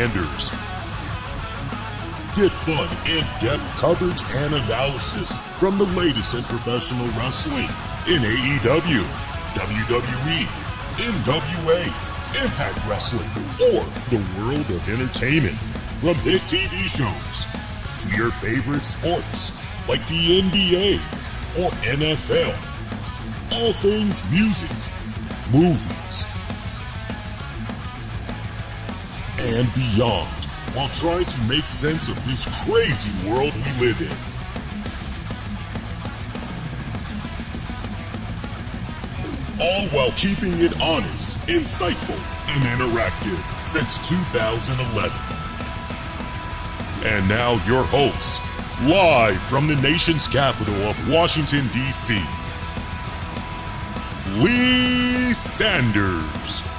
Sanders. Get fun, in-depth coverage and analysis from the latest in professional wrestling in AEW, WWE, NWA, Impact Wrestling, or the world of entertainment. From hit TV shows to your favorite sports like the NBA or NFL. All things music, movies, and beyond, while trying to make sense of this crazy world we live in. All while keeping it honest, insightful, and interactive since 2011. And now your host, live from the nation's capital of Washington, D.C., Lee Sanders.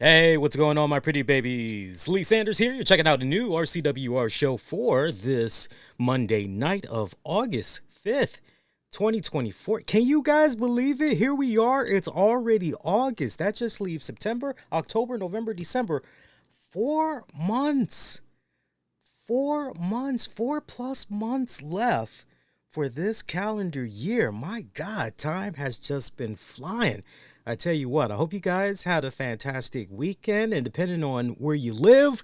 Hey, what's going on, my pretty babies? Lee Sanders here. You're checking out a new RCWR show for this Monday night of August 5th, 2024. Can you guys believe it? Here we are. It's already August. That just leaves September, October, November, December. 4 months. 4 months, 4+ months left for this calendar year. My God, time has just been flying. I tell you what, I hope you guys had a fantastic weekend, and depending on where you live,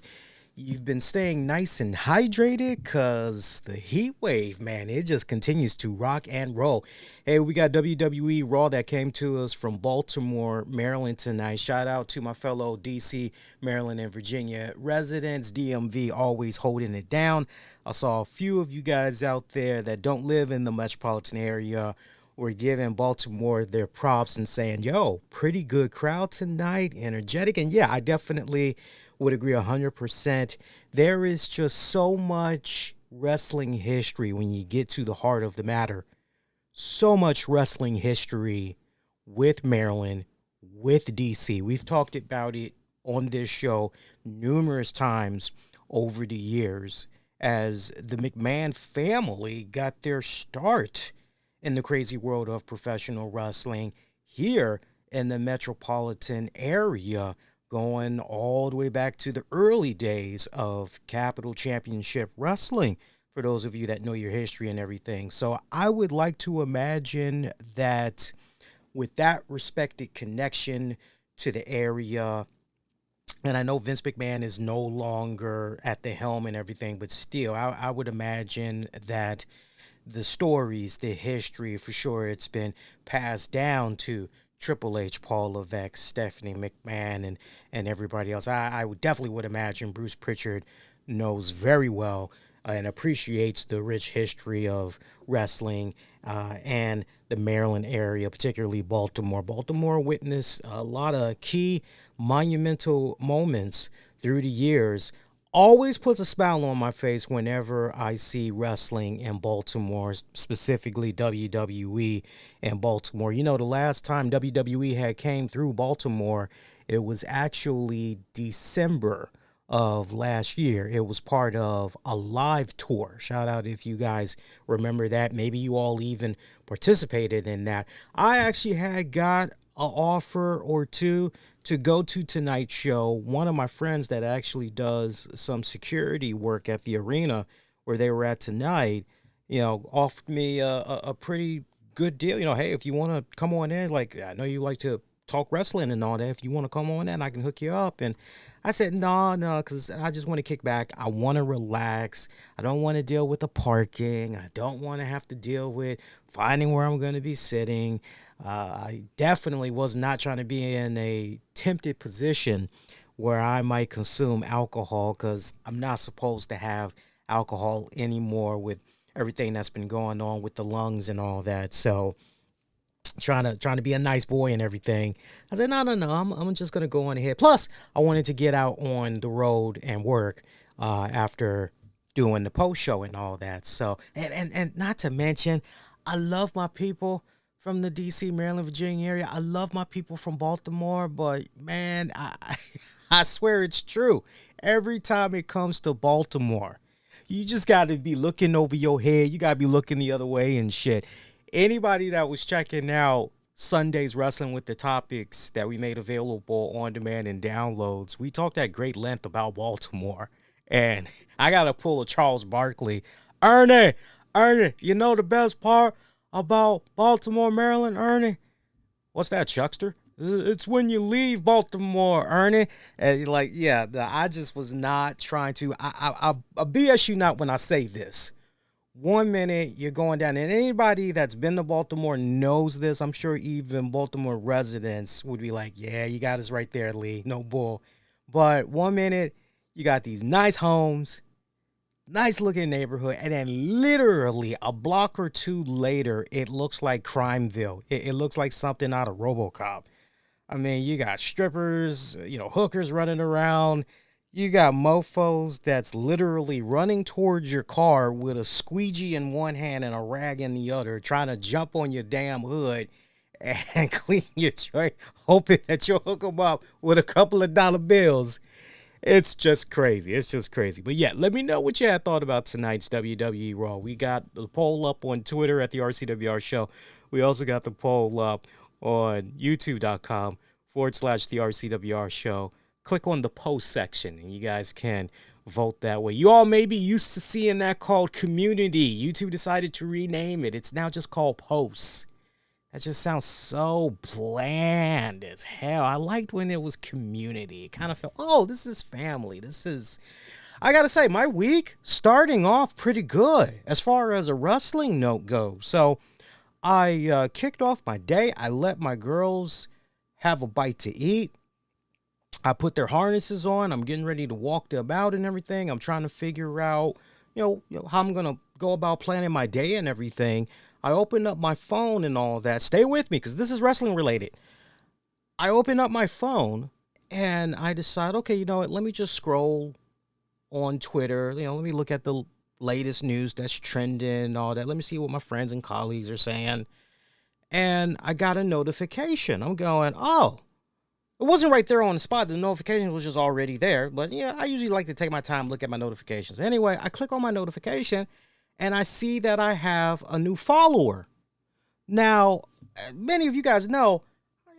you've been staying nice and hydrated, because the heat wave, man, it just continues to rock and roll. Hey, we got WWE Raw that came to us from Baltimore, Maryland tonight. Shout out to my fellow DC, Maryland, and Virginia residents. DMV always holding it down. I saw a few of you guys out there that don't live in the metropolitan area. We're giving Baltimore their props and saying, yo, pretty good crowd tonight, energetic. And yeah, I definitely would agree 100%. There is just so much wrestling history when you get to the heart of the matter. So much wrestling history with Maryland, with DC. We've talked about it on this show numerous times over the years as the McMahon family got their start in the crazy world of professional wrestling here in the metropolitan area, going all the way back to the early days of Capital Championship Wrestling, for those of you that know your history and everything. So I would like to imagine that with that respected connection to the area, and I know Vince McMahon is no longer at the helm and everything, but still, I would imagine that the stories, the history, for sure, it's been passed down to Triple H, Paul Levesque, Stephanie McMahon, and everybody else. I would definitely would imagine Bruce Pritchard knows very well and appreciates the rich history of wrestling and the Maryland area, particularly Baltimore. Baltimore witnessed a lot of key monumental moments through the years. Always puts a smile on my face whenever I see wrestling in Baltimore, specifically WWE in Baltimore. You know, the last time WWE had came through Baltimore, it was actually December of last year. It was part of a live tour. Shout out if you guys remember that. Maybe you all even participated in that. I actually had got an offer or two to go to tonight's show. One of my friends that actually does some security work at the arena where they were at tonight, you know, offered me a pretty good deal. You know, hey, if you want to come on in, like, I know you like to talk wrestling and all that. If you want to come on in, I can hook you up. And I said, no, because I just want to kick back. I want to relax. I don't want to deal with the parking. I don't want to have to deal with finding where I'm going to be sitting. I definitely was not trying to be in a tempted position where I might consume alcohol, because I'm not supposed to have alcohol anymore with everything that's been going on with the lungs and all that. So trying to be a nice boy and everything. I said, no, I'm just going to go on ahead. Plus, I wanted to get out on the road and work after doing the post show and all that. So, and not to mention, I love my people from the DC, Maryland, Virginia area. I love my people from Baltimore, but man, I swear it's true. Every time it comes to Baltimore, you just got to be looking over your head. You got to be looking the other way and shit. anybody that was checking out Sunday's Wrestling with the Topics that we made available on demand and downloads, we talked at great length about Baltimore. And I got to pull a Charles Barkley. Ernie, you know the best part about Baltimore, Maryland, Ernie? What's that, Chuckster? It's when you leave Baltimore, Ernie. And like, yeah, I just was not trying to. I BS you not when I say this. 1 minute you're going down, and anybody that's been to Baltimore knows this. I'm sure even Baltimore residents would be like, yeah, you got us right there, Lee. No bull. But 1 minute you got these nice homes, nice looking neighborhood, and then literally a block or two later, it looks like Crimeville. It looks like something out of RoboCop. I mean, you got strippers, hookers running around. You got mofos that's literally running towards your car with a squeegee in one hand and a rag in the other, trying to jump on your damn hood and clean your joint, hoping that you'll hook them up with a couple of dollar bills. It's just crazy. But yeah, let me know what you had thought about tonight's WWE Raw. We got the poll up on Twitter at the RCWR show. We also got the poll up on youtube.com/the RCWR show. Click on the post section and you guys can vote that way. You all may be used to seeing that called community. YouTube decided to rename it. It's now just called posts. That just sounds so bland as hell. I liked when it was community. It kind of felt, oh, this is family. I got to say, my week starting off pretty good as far as a wrestling note goes. So I kicked off my day. I let my girls have a bite to eat. I put their harnesses on. I'm getting ready to walk them out and everything. I'm trying to figure out, how I'm going to go about planning my day and everything. I opened up my phone and all that. Stay with me because this is wrestling related. I opened up my phone and I decide, okay, you know what? Let me just scroll on Twitter. Let me look at the latest news that's trending and all that. Let me see what my friends and colleagues are saying. And I got a notification. I'm going, oh. It wasn't right there on the spot. The notification was just already there. But yeah, I usually like to take my time, look at my notifications. Anyway, I click on my notification and I see that I have a new follower. Now, many of you guys know,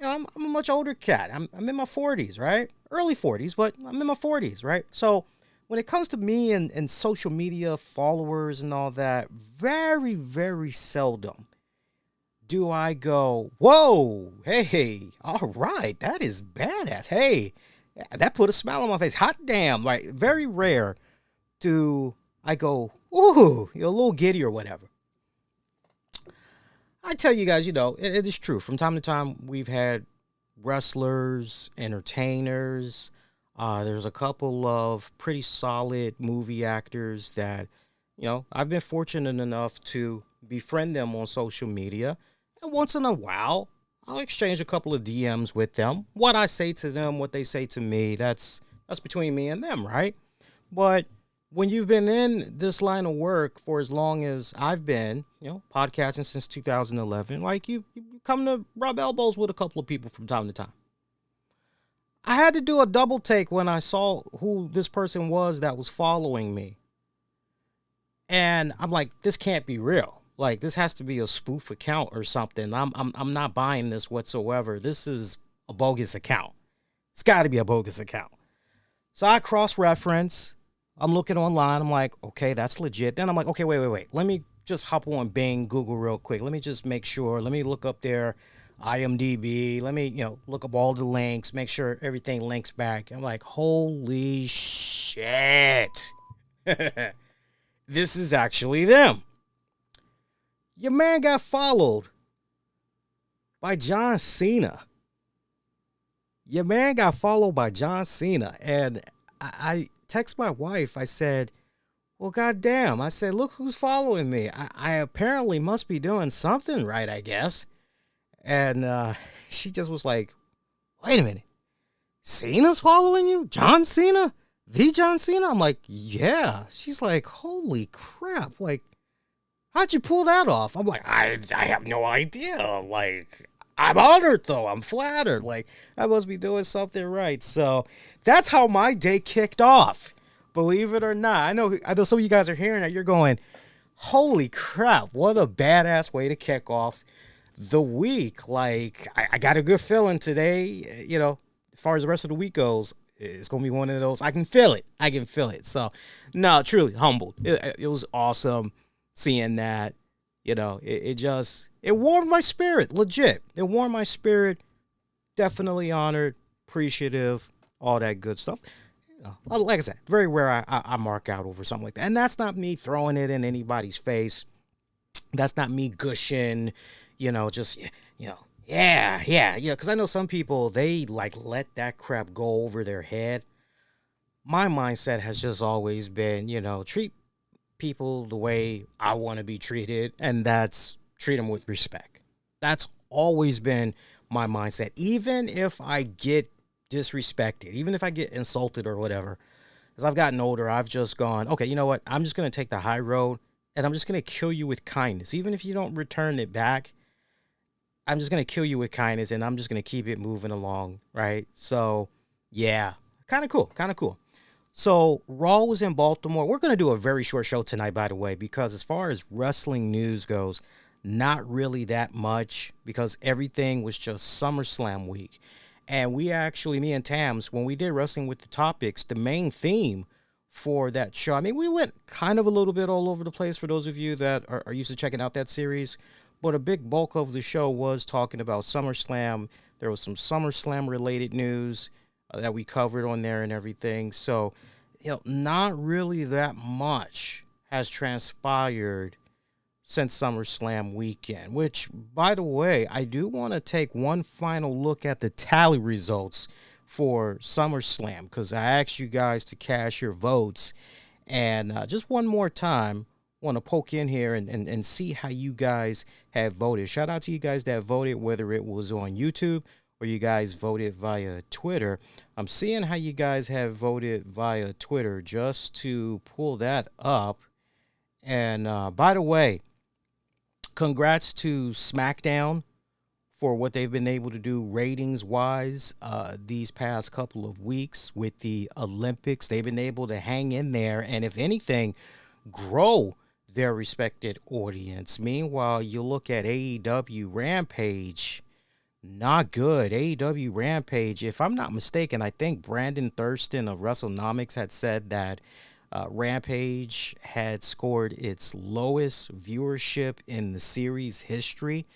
I'm a much older cat. I'm in my 40s, right? Early 40s, but I'm in my 40s, right? So when it comes to me and social media followers and all that, very, very seldom do I go, whoa, hey, all right, that is badass. Hey, that put a smile on my face. Hot damn. Like, very rare do I go, ooh, a little giddy or whatever. I tell you guys, it is true. From time to time, we've had wrestlers, entertainers. There's a couple of pretty solid movie actors that, I've been fortunate enough to befriend them on social media. And once in a while, I'll exchange a couple of DMs with them. What I say to them, what they say to me, that's between me and them, right? But when you've been in this line of work for as long as I've been, podcasting since 2011, like you come to rub elbows with a couple of people from time to time. I had to do a double take when I saw who this person was that was following me. And I'm like, this can't be real. Like, this has to be a spoof account or something. I'm not buying this whatsoever. This is a bogus account. It's got to be a bogus account. So I cross-reference. I'm looking online. I'm like, okay, that's legit. Then I'm like, okay, wait. Let me just hop on Bing, Google real quick. Let me just make sure. Let me look up their IMDb. Let me, look up all the links, make sure everything links back. I'm like, holy shit. This is actually them. Your man got followed by John Cena. And I text my wife. I said, well, goddamn. I said, look who's following me. I apparently must be doing something right, I guess. And she just was like, wait a minute. Cena's following you? John Cena? The John Cena? I'm like, yeah. She's like, holy crap. Like, how'd you pull that off? I'm like, I have no idea. Like, I'm honored, though. I'm flattered. Like, I must be doing something right. So that's how my day kicked off. Believe it or not. I know some of you guys are hearing that. You're going, Holy crap, what a badass way to kick off the week. Like, I got a good feeling today, as far as the rest of the week goes. It's going to be one of those. I can feel it. So, no, truly humbled. It was awesome seeing that. It warmed my spirit, legit. It warmed my spirit. Definitely honored, appreciative, all that good stuff. Like I said, very rare I mark out over something like that. And that's not me throwing it in anybody's face. That's not me gushing, yeah. Because I know some people, they like let that crap go over their head. My mindset has just always been, treat people the way I want to be treated, and that's treat them with respect. That's always been my mindset. Even if I get disrespected, even if I get insulted or whatever, as I've gotten older, I've just gone, okay, you know what? I'm just going to take the high road, and I'm just going to kill you with kindness. Even if you don't return it back, I'm just going to kill you with kindness, and I'm just going to keep it moving along, right? So, yeah, kind of cool. So, Raw was in Baltimore. We're going to do a very short show tonight, by the way, because as far as wrestling news goes, not really that much, because everything was just SummerSlam week. And we actually, me and Tams, when we did Wrestling with the Topics, the main theme for that show, I mean, we went kind of a little bit all over the place for those of you that are used to checking out that series. But a big bulk of the show was talking about SummerSlam. There was some SummerSlam related news that we covered on there and everything. So, not really that much has transpired since SummerSlam weekend, which, by the way, I do want to take one final look at the tally results for SummerSlam, because I asked you guys to cast your votes. And just one more time, want to poke in here and see how you guys have voted. Shout out to you guys that voted, whether it was on YouTube or you guys voted via Twitter. I'm seeing how you guys have voted via Twitter, just to pull that up. And by the way, congrats to SmackDown for what they've been able to do ratings-wise these past couple of weeks with the Olympics. They've been able to hang in there and, if anything, grow their respected audience. Meanwhile, you look at AEW Rampage, not good. AEW Rampage, if I'm not mistaken, I think Brandon Thurston of WrestleNomics had said that Rampage had scored its lowest viewership in the series history.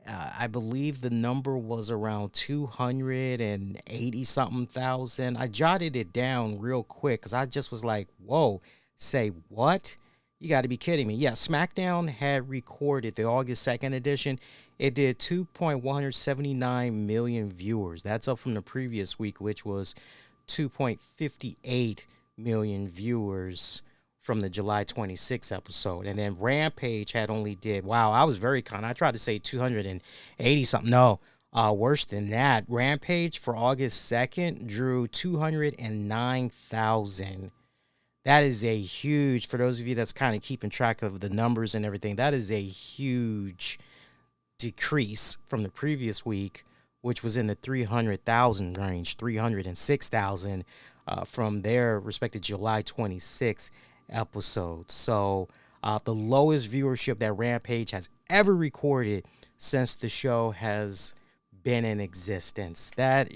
I believe the number was around 280 something thousand. I jotted it down real quick because I just was like, whoa, say what? You got to be kidding me. Yeah, SmackDown had recorded the August 2nd edition. It did 2.179 million viewers. That's up from the previous week, which was 2.58 million viewers from the July 26th episode. And then Rampage had only did, wow, I was very kind. I tried to say 280 something. No, worse than that. Rampage for August 2nd drew 209,000. That is a huge, for those of you that's kind of keeping track of the numbers and everything, that is a huge decrease from the previous week, which was in the 300,000 range, 306,000 from their respective July 26th episode. So the lowest viewership that Rampage has ever recorded since the show has been in existence. That,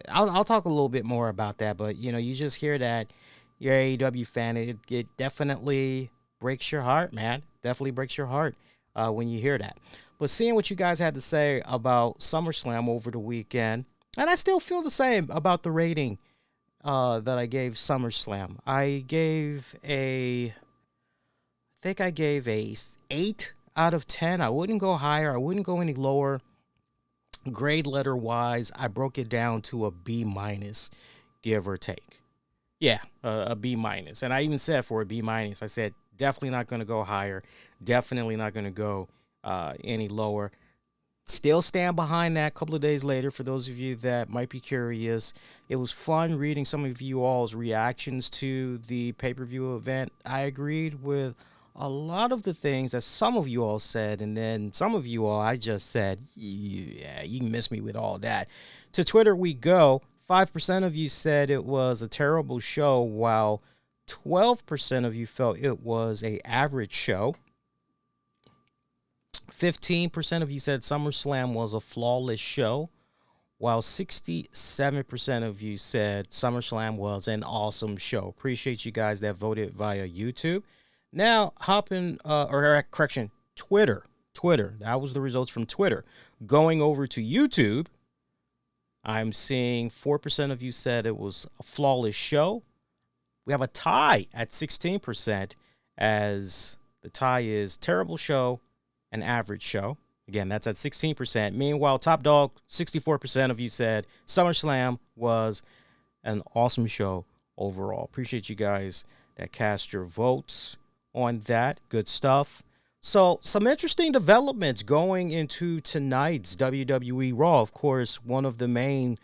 I'll talk a little bit more about that, but, you just hear that you're an AEW fan. It definitely breaks your heart, man. Definitely breaks your heart when you hear that. But seeing what you guys had to say about SummerSlam over the weekend, and I still feel the same about the rating that I gave SummerSlam. I think I gave a 8 out of 10. I wouldn't go higher. I wouldn't go any lower. Grade letter wise, I broke it down to a B minus, give or take. Yeah, a B minus. And I even said for a B minus, I said definitely not going to go higher. Definitely not going to go any lower. Still stand behind that a couple of days later for those of you that might be curious. It was fun reading some of you all's reactions to the pay-per-view event. I agreed with a lot of the things that some of you all said, and then some of you all, I just said, yeah, you can miss me with all that. To Twitter we go. 5% of you said it was a terrible show, while 12% of you felt it was a average show. 15% of you said SummerSlam was a flawless show, while 67% of you said SummerSlam was an awesome show. Appreciate you guys that voted via YouTube. Now, Twitter. That was the results from Twitter. Going over to YouTube, I'm seeing 4% of you said it was a flawless show. We have a tie at 16%, as the tie is terrible show and average show. Again, that's at 16%. Meanwhile, top dog, 64% of you said SummerSlam was an awesome show overall. Appreciate you guys that cast your votes on that. Good stuff. So, some interesting developments going into tonight's WWE Raw. Of course, one of the main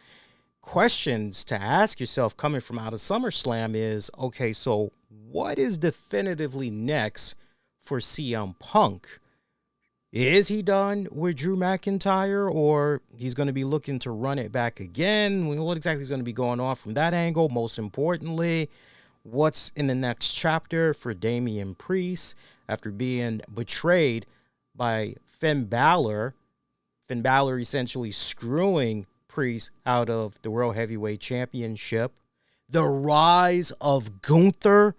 questions to ask yourself coming from out of SummerSlam is, okay, so what is definitively next for CM Punk? Is he done with Drew McIntyre, or he's going to be looking to run it back again? What exactly is going to be going on from that angle? Most importantly, what's in the next chapter for Damian Priest after being betrayed by Finn Balor? Finn Balor essentially screwing Priest out of the World Heavyweight Championship. The rise of Gunther,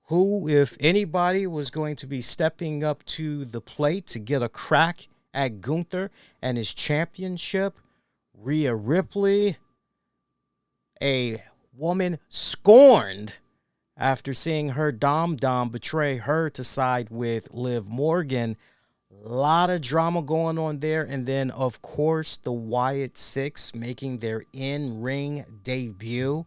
who, if anybody was going to be stepping up to the plate to get a crack at Gunther and his championship, Rhea Ripley, a woman scorned after seeing her Dom betray her to side with Liv Morgan. A lot of drama going on there. And then, of course, the Wyatt Sicks making their in-ring debut.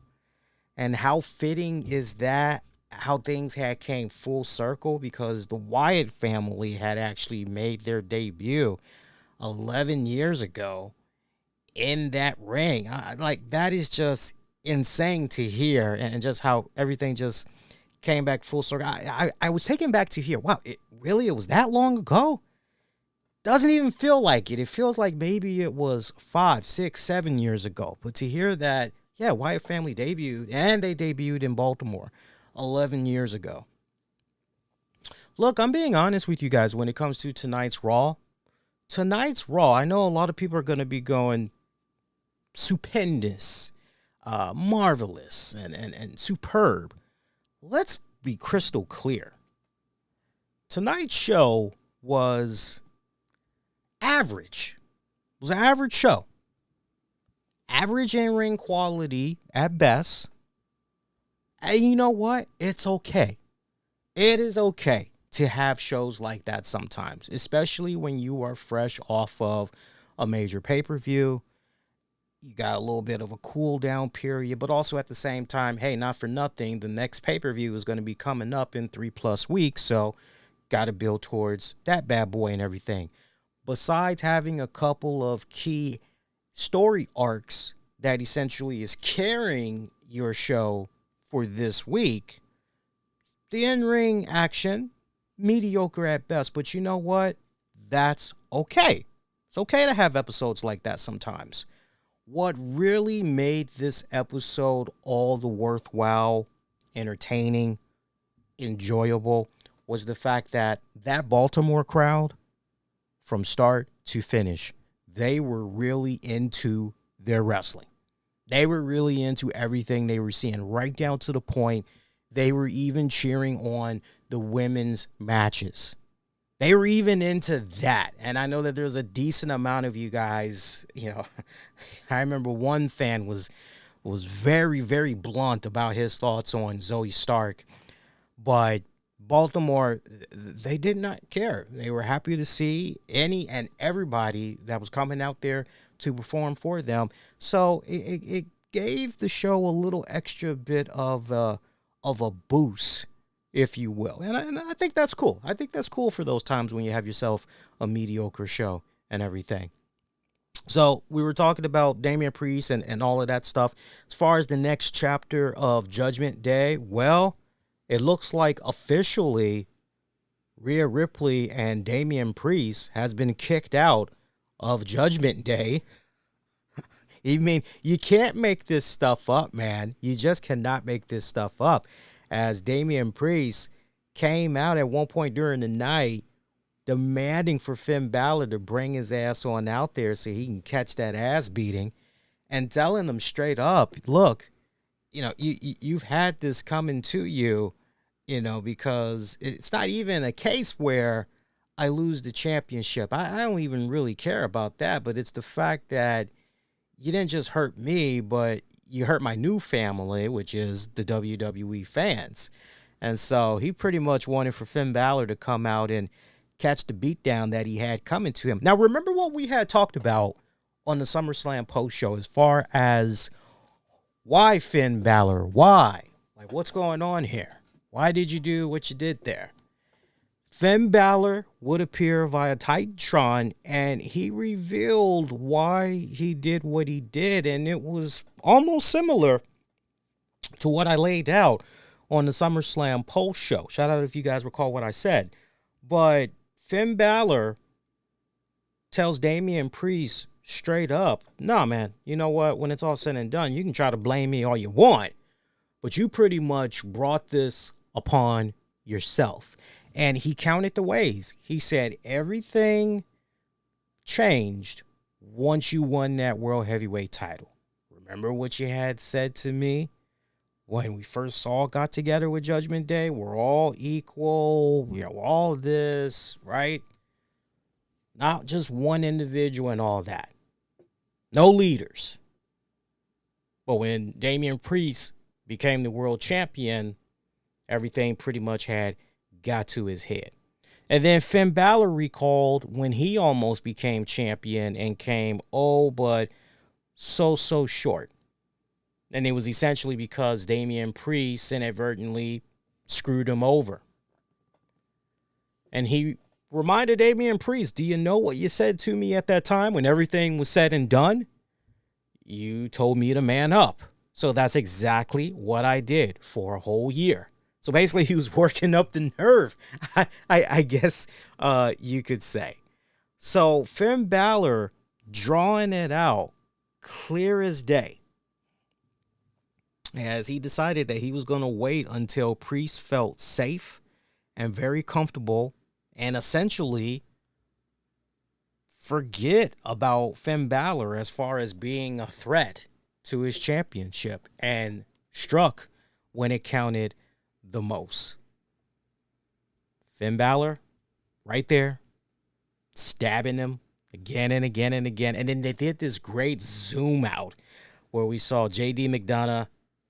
And how fitting is that? How things had came full circle, because the Wyatt family had actually made their debut 11 years ago in that ring. That is just insane to hear, and just how everything just came back full circle. I was taken back to hear, wow, it was that long ago? Doesn't even feel like it. It feels like maybe it was 5, 6, 7 years ago. But to hear that, yeah, Wyatt family debuted, and they debuted in Baltimore 11 years ago. Look, I'm being honest with you guys when it comes to tonight's Raw. Tonight's Raw, I know a lot of people are going to be going stupendous, marvelous, and superb. Let's be crystal clear. Tonight's show was average. It was an average show. Average in-ring quality at best. And you know what? It's okay. It is okay to have shows like that sometimes, especially when you are fresh off of a major pay-per-view. You got a little bit of a cool down period, but also at the same time, hey, not for nothing, the next pay-per-view is going to be coming up in 3+ weeks, so got to build towards that bad boy and everything. Besides having a couple of key story arcs that essentially is carrying your show for this week, the in-ring action, mediocre at best. But you know what? That's okay. It's okay to have episodes like that sometimes. What really made this episode all the worthwhile, entertaining, enjoyable was the fact that Baltimore crowd, from start to finish, they were really into their wrestling. They were really into everything they were seeing, right down to the point they were even cheering on the women's matches. They were even into that. And I know that there's a decent amount of you guys, I remember one fan was very, very blunt about his thoughts on Zoe Stark. But Baltimore, they did not care. They were happy to see any and everybody that was coming out there to perform for them. So it gave the show a little extra bit of a boost, if you will. And I think that's cool. I think that's cool for those times when you have yourself a mediocre show and everything. So we were talking about Damian Priest and all of that stuff. As far as the next chapter of Judgment Day, well, it looks like officially Rhea Ripley and Damian Priest has been kicked out of Judgment Day. I mean, you can't make this stuff up, man. You just cannot make this stuff up. as Damian Priest came out at one point during the night demanding for Finn Balor to bring his ass on out there so he can catch that ass beating, and telling him straight up, look, you've had this coming to you, because it's not even a case where I lose the championship. I don't even really care about that, but it's the fact that you didn't just hurt me, but you hurt my new family, which is the WWE fans. And so he pretty much wanted for Finn Balor to come out and catch the beatdown that he had coming to him. Now, remember what we had talked about on the SummerSlam post show as far as why Finn Balor? Why? Like, what's going on here? Why did you do what you did there? Finn Balor would appear via Titantron, and he revealed why he did what he did, and it was almost similar to what I laid out on the SummerSlam post show. Shout out if you guys recall what I said. But Finn Balor tells Damian Priest straight up, nah, man, you know what? When it's all said and done, you can try to blame me all you want, but you pretty much brought this upon yourself. And he counted the ways. He said everything changed once you won that World Heavyweight title. Remember what you had said to me when we first got together with Judgment Day? We're all equal. We're all this, right? Not just one individual and all that. No leaders. But when Damian Priest became the world champion, everything pretty much had got to his head. And then Finn Balor recalled when he almost became champion and came, but so short. And it was essentially because Damian Priest inadvertently screwed him over. And he reminded Damian Priest, do you know what you said to me at that time when everything was said and done? You told me to man up. So that's exactly what I did for a whole year. So basically, he was working up the nerve, I guess you could say. So Finn Balor drawing it out clear as day, as he decided that he was going to wait until Priest felt safe and very comfortable and essentially forget about Finn Balor as far as being a threat to his championship, and struck when it counted the most. Finn Balor, right there, stabbing him again and again and again. And then they did this great zoom out where we saw J.D. McDonough,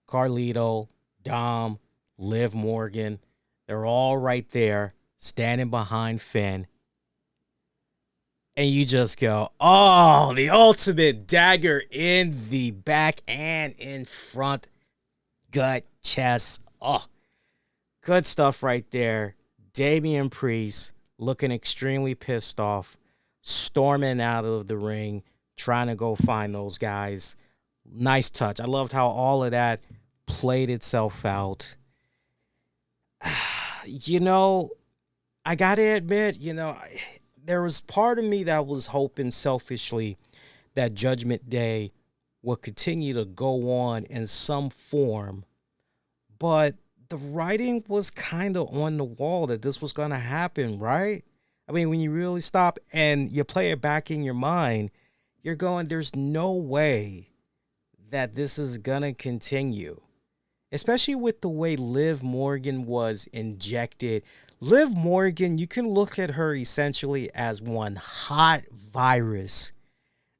Carlito, Dom, Liv Morgan. They're all right there standing behind Finn. And you just go, oh, the ultimate dagger in the back and in front, gut, chest. Oh, good stuff right there. Damian Priest looking extremely pissed off, storming out of the ring, trying to go find those guys. Nice touch. I loved how all of that played itself out. I got to admit, there was part of me that was hoping selfishly that Judgment Day would continue to go on in some form. But the writing was kind of on the wall that this was going to happen, right? I mean, when you really stop and you play it back in your mind, you're going, there's no way that this is going to continue. Especially with the way Liv Morgan was injected. Liv Morgan, you can look at her essentially as one hot virus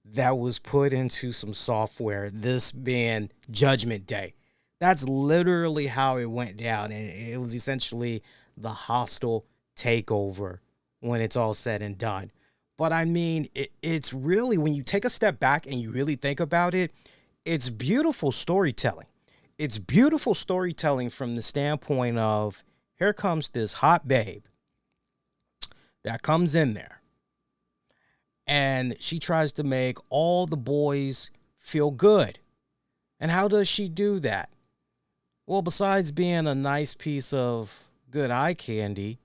that was put into some software, this being Judgment Day. That's literally how it went down. And it was essentially the hostile takeover when it's all said and done. But I mean, it's really, when you take a step back and you really think about it, it's beautiful storytelling. It's beautiful storytelling from the standpoint of, here comes this hot babe that comes in there, and she tries to make all the boys feel good. And how does she do that? Well, besides being a nice piece of good eye candy,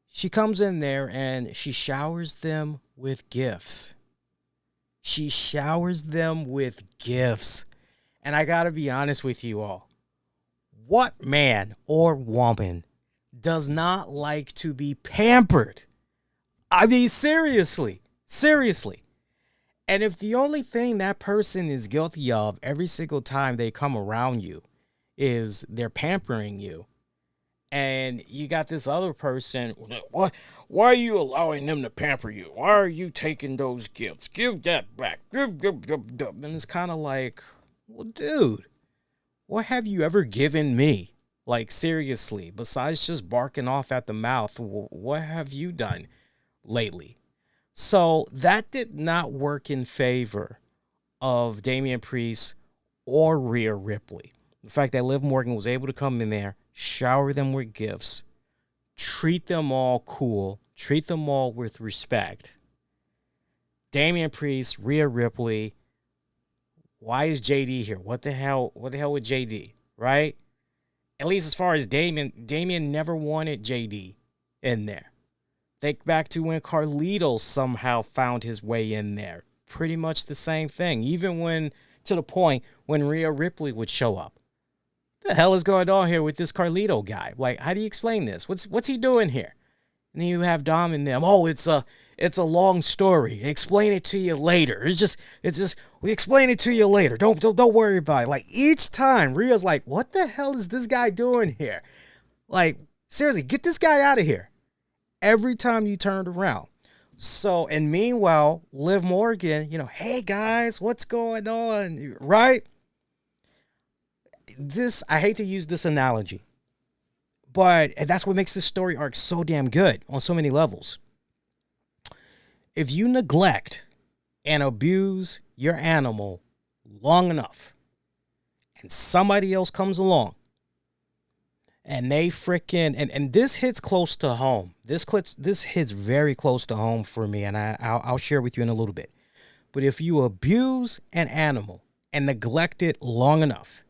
she comes in there and she showers them with gifts. She showers them with gifts. And I got to be honest with you all. What man or woman does not like to be pampered? I mean, seriously. And if the only thing that person is guilty of every single time they come around you is they're pampering you, and you got this other person, why are you allowing them to pamper you? Why are you taking those gifts? Give that back. And it's kind of like, well, dude, what have you ever given me? Like, seriously, besides just barking off at the mouth, what have you done lately? So that did not work in favor of Damian Priest or Rhea Ripley. The fact that Liv Morgan was able to come in there, shower them with gifts, treat them all cool, treat them all with respect. Damian Priest, Rhea Ripley, why is JD here? What the hell with JD, right? At least as far as Damian never wanted JD in there. Think back to when Carlito somehow found his way in there. Pretty much the same thing. Even to the point when Rhea Ripley would show up. The hell is going on here with this Carlito guy? Like, how do you explain this? What's he doing here? And then you have Dom and them. Oh, it's a long story. Explain it to you later. It's just we explain it to you later. Don't worry about it. Like, each time Rhea's like, what the hell is this guy doing here? Like, seriously, get this guy out of here. Every time you turned around. So, and meanwhile, Liv Morgan, hey guys, what's going on? Right? I hate to use this analogy, but that's what makes this story arc so damn good on so many levels. If you neglect and abuse your animal long enough, and somebody else comes along, and they freaking, and this hits close to home. This hits very close to home for me, and I'll share with you in a little bit. But if you abuse an animal and neglect it long enough,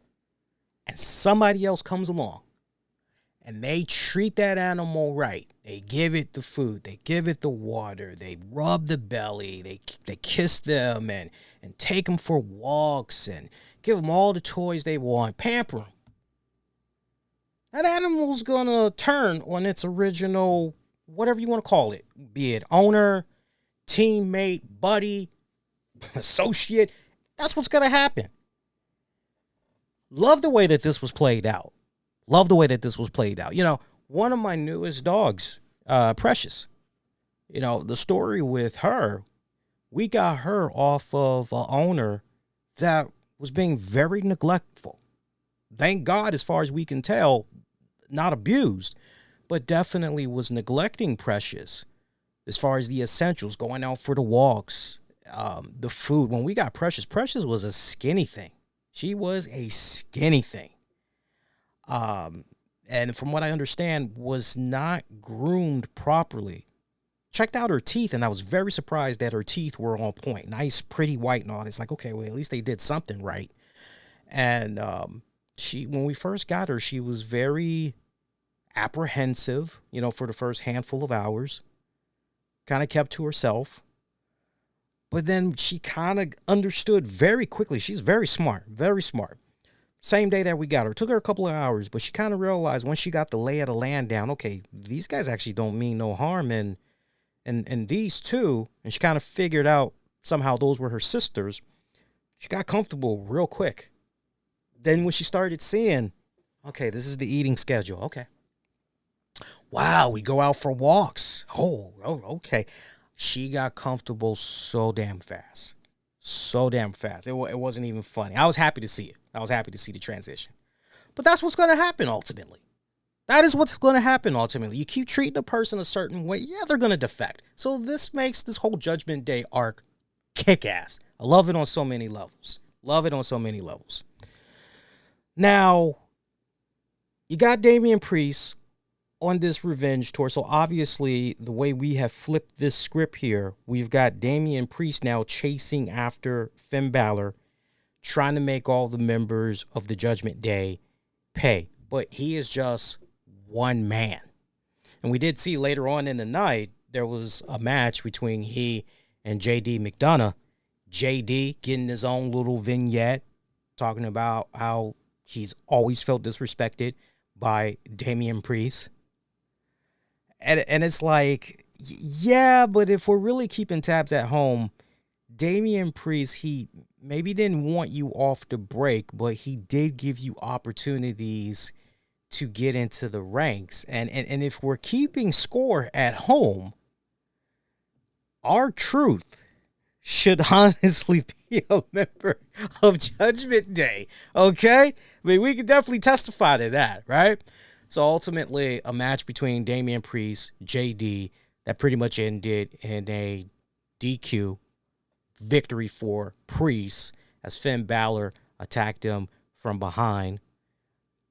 and somebody else comes along, and they treat that animal right, they give it the food, they give it the water, they rub the belly, they kiss them and take them for walks and give them all the toys they want, pamper them. That animal's going to turn on its original, whatever you want to call it, be it owner, teammate, buddy, associate. That's what's going to happen. Love the way that this was played out. One of my newest dogs, Precious, the story with her, we got her off of an owner that was being very neglectful. Thank God, as far as we can tell, not abused, but definitely was neglecting Precious as far as the essentials, going out for the walks, the food. When we got Precious was a skinny thing. She was a skinny thing. And from what I understand, was not groomed properly. Checked out her teeth, and I was very surprised that her teeth were on point. Nice, pretty white and all. It's like, okay, well, at least they did something right. And when we first got her, she was very apprehensive, for the first handful of hours. Kind of kept to herself. But then she kind of understood very quickly. She's very smart, very smart. Same day that we got her. It took her a couple of hours, but she kind of realized once she got the lay of the land down, okay, these guys actually don't mean no harm, and these two, and she kind of figured out somehow those were her sisters. She got comfortable real quick. Then when she started seeing, okay, this is the eating schedule. Okay. Wow, we go out for walks. Oh, okay. She got comfortable so damn fast. It wasn't even funny. I was happy to see it. I was happy to see the transition. But that's what's going to happen ultimately. That is what's going to happen ultimately. You keep treating a person a certain way, yeah, they're going to defect. So this makes this whole Judgment Day arc kick-ass. I love it on so many levels. Now, you got Damian Priest on this revenge tour. So obviously, the way we have flipped this script here, we've got Damian Priest now chasing after Finn Balor, trying to make all the members of the Judgment Day pay. But he is just one man. And we did see later on in the night, there was a match between he and JD McDonough. JD getting his own little vignette, talking about how he's always felt disrespected by Damian Priest. And it's like, yeah, but if we're really keeping tabs at home, Damian Priest, he maybe didn't want you off the break, but he did give you opportunities to get into the ranks. And if we're keeping score at home, R-Truth should honestly be a member of Judgment Day, okay? I mean, we can definitely testify to that, right? So ultimately, a match between Damian Priest, JD, that pretty much ended in a DQ victory for Priest as Finn Balor attacked him from behind.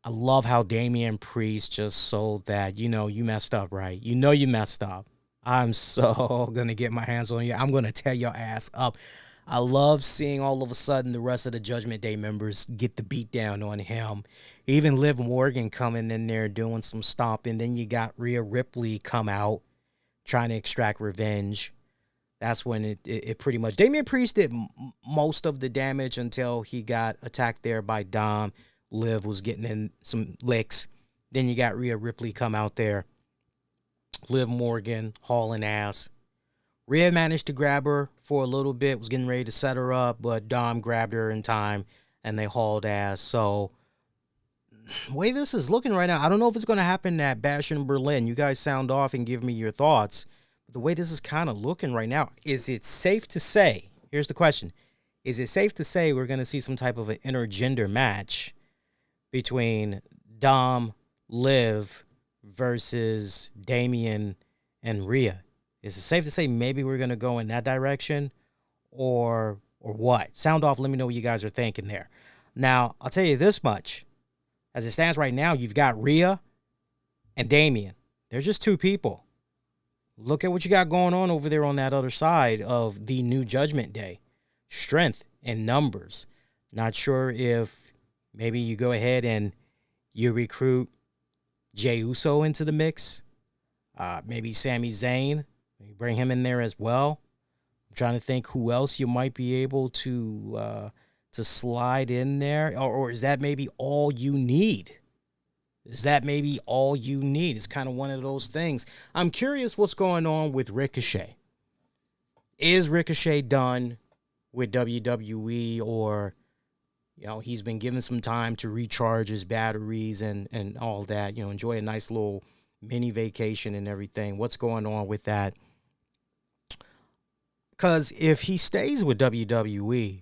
I love how Damian Priest just sold that, you messed up, right? You messed up. I'm so going to get my hands on you. I'm going to tear your ass up. I love seeing all of a sudden the rest of the Judgment Day members get the beat down on him. Even Liv Morgan coming in there doing some stomping. Then you got Rhea Ripley come out trying to extract revenge. That's when it pretty much... Damian Priest did most of the damage until he got attacked there by Dom. Liv was getting in some licks. Then you got Rhea Ripley come out there. Liv Morgan hauling ass. Rhea managed to grab her for a little bit, was getting ready to set her up, but Dom grabbed her in time, and they hauled ass. So, the way this is looking right now, I don't know if it's going to happen at Bash in Berlin. You guys sound off and give me your thoughts. But the way this is kind of looking right now, is it safe to say, here's the question, is it safe to say we're going to see some type of an intergender match between Dom, Liv, versus Damian and Rhea? Is it safe to say maybe we're going to go in that direction or what? Sound off. Let me know what you guys are thinking there. Now, I'll tell you this much. As it stands right now, you've got Rhea and Damian. They're just two people. Look at what you got going on over there on that other side of the new Judgment Day. Strength in numbers. Not sure if maybe you go ahead and you recruit Jey Uso into the mix. Maybe Sami Zayn. You bring him in there as well. I'm trying to think who else you might be able to slide in there. Or is that maybe all you need? Is that maybe all you need? It's kind of one of those things. I'm curious what's going on with Ricochet. Is Ricochet done with WWE, or he's been given some time to recharge his batteries and all that, enjoy a nice little mini vacation and everything. What's going on with that? Because if he stays with WWE,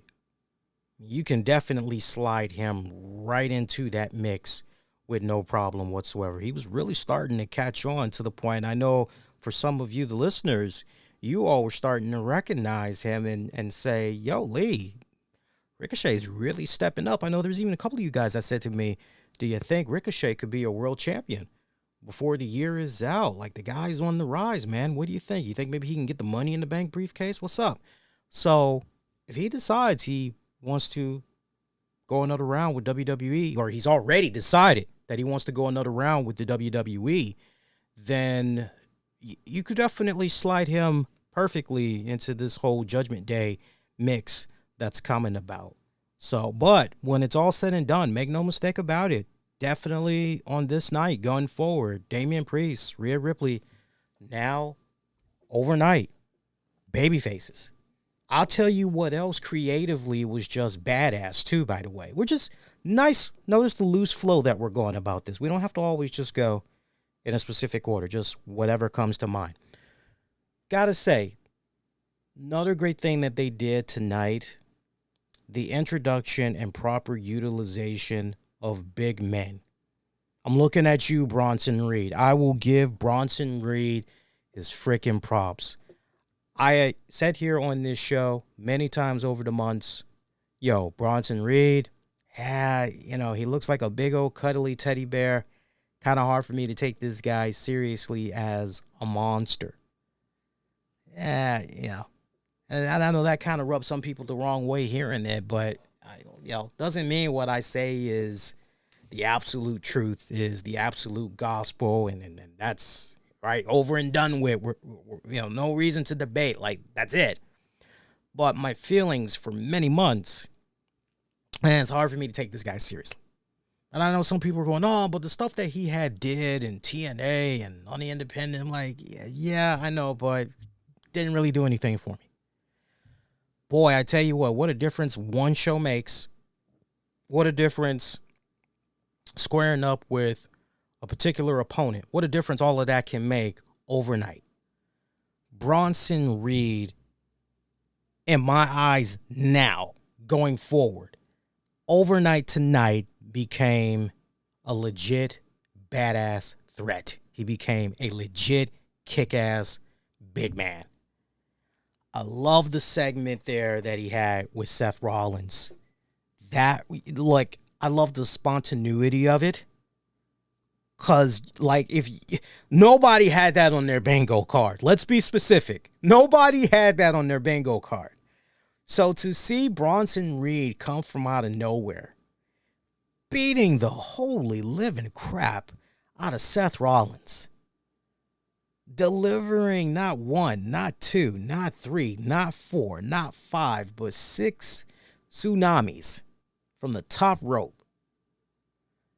you can definitely slide him right into that mix with no problem whatsoever. He was really starting to catch on to the point, I know for some of you, the listeners, you all were starting to recognize him and say, yo, Lee, Ricochet's really stepping up. I know there's even a couple of you guys that said to me, do you think Ricochet could be a world champion before the year is out? Like, the guy's on the rise, man. What do you think? You think maybe he can get the Money in the Bank briefcase? What's up? So if he decides he wants to go another round with WWE, or he's already decided that he wants to go another round with the WWE, then you could definitely slide him perfectly into this whole Judgment Day mix that's coming about. So, but when it's all said and done, make no mistake about it, definitely on this night going forward, Damian Priest, Rhea Ripley, now overnight, baby faces. I'll tell you what else creatively was just badass too, by the way, which is nice. Notice the loose flow that we're going about this. We don't have to always just go in a specific order, just whatever comes to mind. Gotta say, another great thing that they did tonight, the introduction and proper utilization of big men. I'm looking at you, Bronson Reed. I will give Bronson Reed his freaking props. I said here on this show many times over the months, yo, Bronson Reed, he looks like a big old cuddly teddy bear. Kind of hard for me to take this guy seriously as a monster. And I know that kind of rubs some people the wrong way hearing it, but doesn't mean what I say is the absolute truth, is the absolute gospel, and that's right, over and done with. We're no reason to debate. Like, that's it. But my feelings for many months, man, it's hard for me to take this guy seriously. And I know some people are going, oh, but the stuff that he did in TNA and on the Independent, I'm like, yeah, I know, but didn't really do anything for me. Boy, I tell you what a difference one show makes. What a difference squaring up with a particular opponent. What a difference all of that can make overnight. Bronson Reed, in my eyes now, going forward, overnight tonight became a legit badass threat. He became a legit kick-ass big man. I love the segment there that he had with Seth Rollins. I love the spontaneity of it. Because, if nobody had that on their bingo card. Let's be specific. Nobody had that on their bingo card. So to see Bronson Reed come from out of nowhere, beating the holy living crap out of Seth Rollins, delivering not one, not two, not three, not four, not five, but 6 tsunamis from the top rope.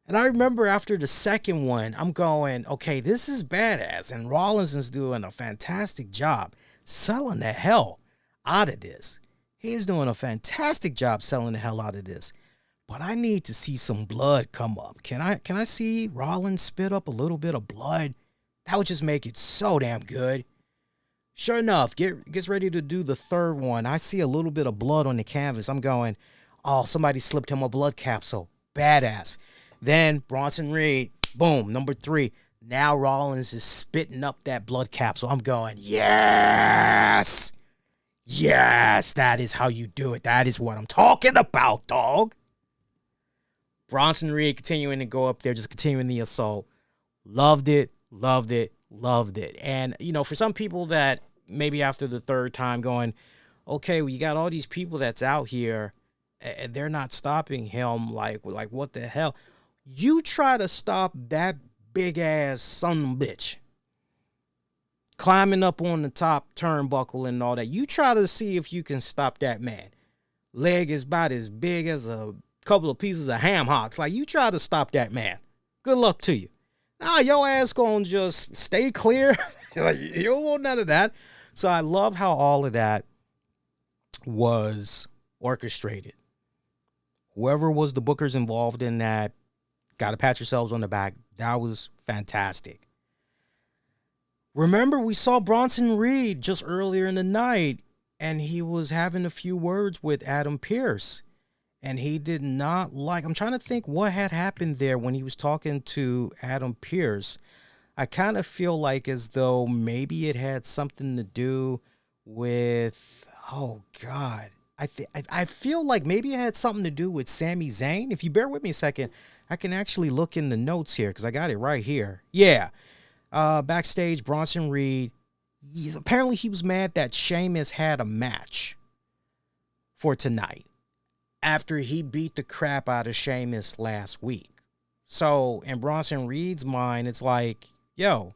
And I remember after the second one, I'm going, okay, this is badass. And Rollins is doing a fantastic job selling the hell out of this. He's doing a fantastic job selling the hell out of this. But I need to see some blood come up. Can I see Rollins spit up a little bit of blood? That would just make it so damn good. Sure enough, gets ready to do the third one. I see a little bit of blood on the canvas. I'm going, oh, somebody slipped him a blood capsule. Badass. Then Bronson Reed, boom, number 3. Now Rollins is spitting up that blood capsule. I'm going, yes. Yes, that is how you do it. That is what I'm talking about, dog. Bronson Reed continuing to go up there, just continuing the assault. Loved it. And, for some people that maybe after the third time going, okay, well, you got all these people that's out here and they're not stopping him. Like what the hell? You try to stop that big ass son of a bitch climbing up on the top turnbuckle and all that. You try to see if you can stop that man. Leg is about as big as a couple of pieces of ham hocks. Like, you try to stop that man. Good luck to you. Nah, your ass gonna just stay clear. You don't want none of that. So I love how all of that was orchestrated. Whoever was the bookers involved in that, got to pat yourselves on the back. That was fantastic. Remember, we saw Bronson Reed just earlier in the night, and he was having a few words with Adam Pearce. And he did not like, I'm trying to think what had happened there when he was talking to Adam Pearce. I kind of feel like as though maybe it had something to do with, oh God. I feel like maybe it had something to do with Sami Zayn. If you bear with me a second, I can actually look in the notes here because I got it right here. Yeah. Backstage, Bronson Reed, apparently he was mad that Sheamus had a match for tonight after he beat the crap out of Sheamus last week. So in Bronson Reed's mind, it's like, yo,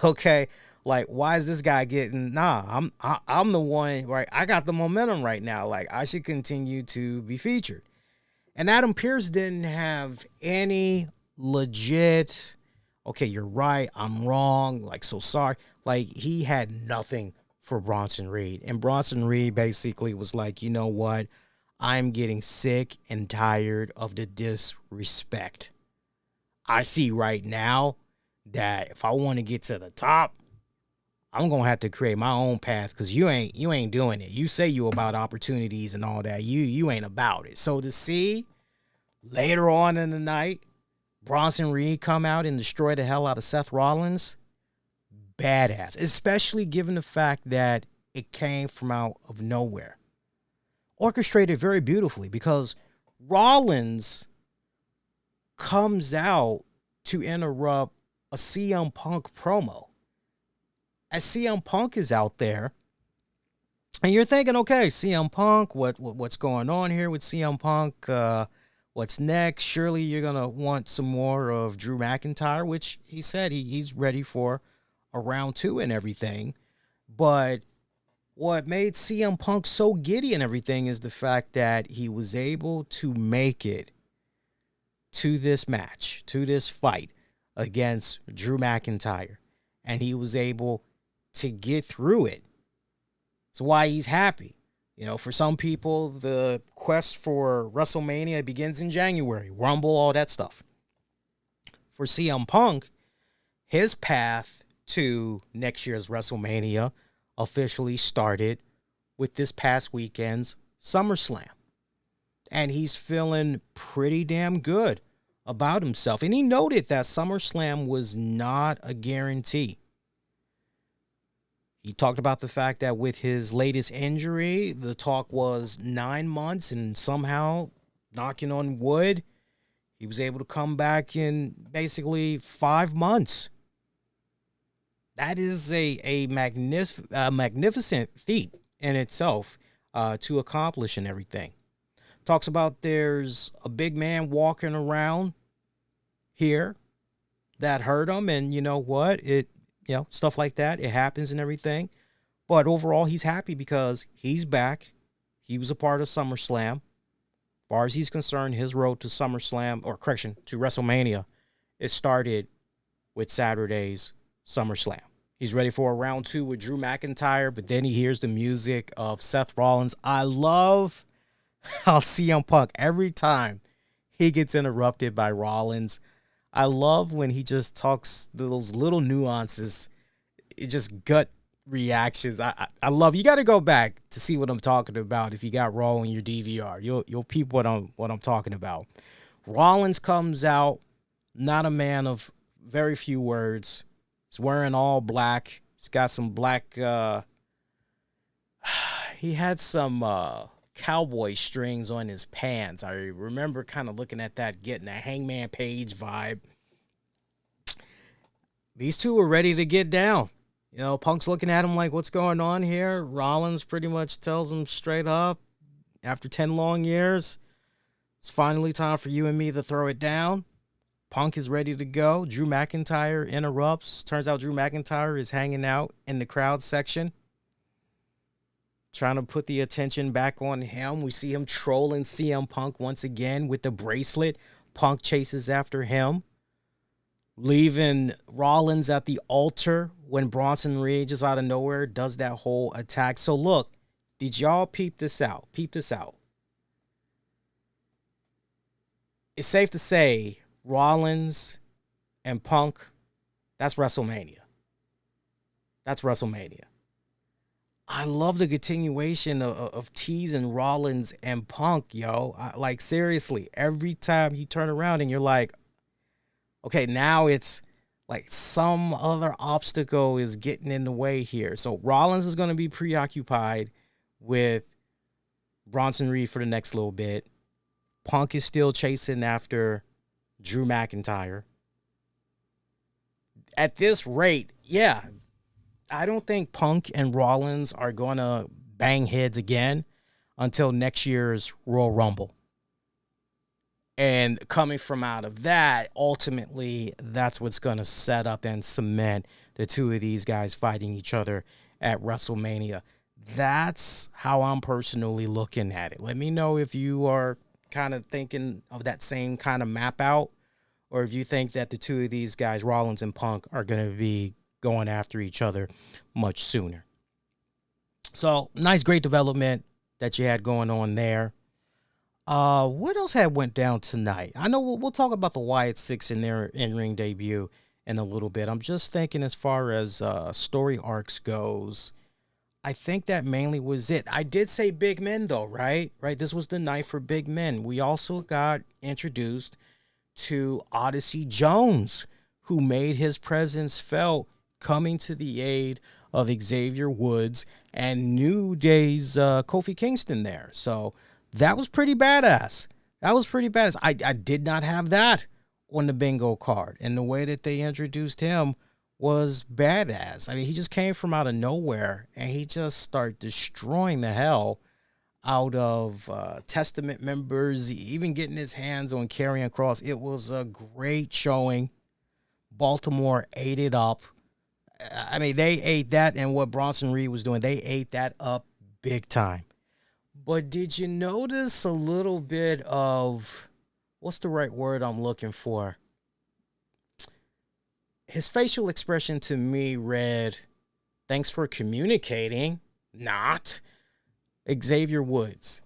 okay, like, why is this guy getting, I'm the one, right? I got the momentum right now. Like, I should continue to be featured. And Adam Pearce didn't have any legit, okay, you're right, I'm wrong, like, so sorry. Like, he had nothing for Bronson Reed. And Bronson Reed basically was like, you know what? I'm getting sick and tired of the disrespect. I see right now that if I want to get to the top, I'm going to have to create my own path because you ain't doing it. You say you about opportunities and all that. You ain't about it. So to see later on in the night, Bronson Reed come out and destroy the hell out of Seth Rollins, badass. Especially given the fact that it came from out of nowhere. Orchestrated very beautifully because Rollins comes out to interrupt a CM Punk promo. As CM Punk is out there, and you're thinking, okay, CM Punk, what's going on here with CM Punk? What's next? Surely you're going to want some more of Drew McIntyre, which he said he's ready for a round 2 and everything. But what made CM Punk so giddy and everything is the fact that he was able to make it to this match, to this fight against Drew McIntyre. And he was able to get through it. That's why he's happy. You know, for some people, the quest for WrestleMania begins in January. Rumble, all that stuff. For CM Punk, his path to next year's WrestleMania officially started with this past weekend's SummerSlam. And he's feeling pretty damn good about himself. And he noted that SummerSlam was not a guarantee. He talked about the fact that with his latest injury, the talk was 9 months, and somehow, knocking on wood, he was able to come back in basically 5 months. That is a magnificent feat in itself to accomplish and everything. Talks about there's a big man walking around here that hurt him, and you know what? Stuff like that. It happens and everything. But overall, he's happy because he's back. He was a part of SummerSlam. As far as he's concerned, his road to SummerSlam, to WrestleMania, it started with Saturday's SummerSlam. He's ready for a round 2 with Drew McIntyre, but then he hears the music of Seth Rollins. I love how CM Punk, every time he gets interrupted by Rollins, I love when he just talks those little nuances. It just gut reactions. I love. You got to go back to see what I'm talking about. If you got Raw on your DVR, you'll peep what I'm talking about. Rollins comes out, not a man of very few words. He's wearing all black. He's got some black. He had some cowboy strings on his pants. I remember kind of looking at that, getting a Hangman Page vibe. These two are ready to get down. You know, Punk's looking at him like, what's going on here? Rollins pretty much tells him straight up, after 10 long years, it's finally time for you and me to throw it down. Punk is ready to go. Drew McIntyre interrupts. Turns out Drew McIntyre is hanging out in the crowd section, trying to put the attention back on him. We see him trolling CM Punk once again with the bracelet. Punk chases after him, leaving Rollins at the altar when Bronson Reed just out of nowhere does that whole attack. So look, did y'all peep this out? Peep this out. It's safe to say Rollins and Punk, that's WrestleMania. That's WrestleMania. I love the continuation of teasing Rollins and Punk, yo. Like, seriously, every time you turn around and you're like, okay, now it's like some other obstacle is getting in the way here. So Rollins is going to be preoccupied with Bronson Reed for the next little bit. Punk is still chasing after Drew McIntyre. At this rate, yeah, I don't think Punk and Rollins are going to bang heads again until next year's Royal Rumble. And coming from out of that, ultimately, that's what's going to set up and cement the two of these guys fighting each other at WrestleMania. That's how I'm personally looking at it. Let me know if you are kind of thinking of that same kind of map out, or if you think that the two of these guys, Rollins and Punk, are going to be going after each other much sooner. So, nice, great development that you had going on there. What else had went down tonight? I know we'll talk about the Wyatt Sicks in their in-ring debut in a little bit. I'm just thinking as far as story arcs goes, I think that mainly was it. I did say big men, though, right? Right, this was the night for big men. We also got introduced to Odyssey Jones, who made his presence felt, coming to the aid of Xavier Woods and New Day's Kofi Kingston there. So that was pretty badass. I did not have that on the bingo card. And the way that they introduced him was badass. I mean, he just came from out of nowhere, and he just started destroying the hell out of Testament members, even getting his hands on Karrion Kross. It was a great showing. Baltimore ate it up. I mean, they ate that, and what Bronson Reed was doing, they ate that up big time. But did you notice a little bit of what's the right word I'm looking for? His facial expression to me read, thanks for communicating, not Xavier Woods.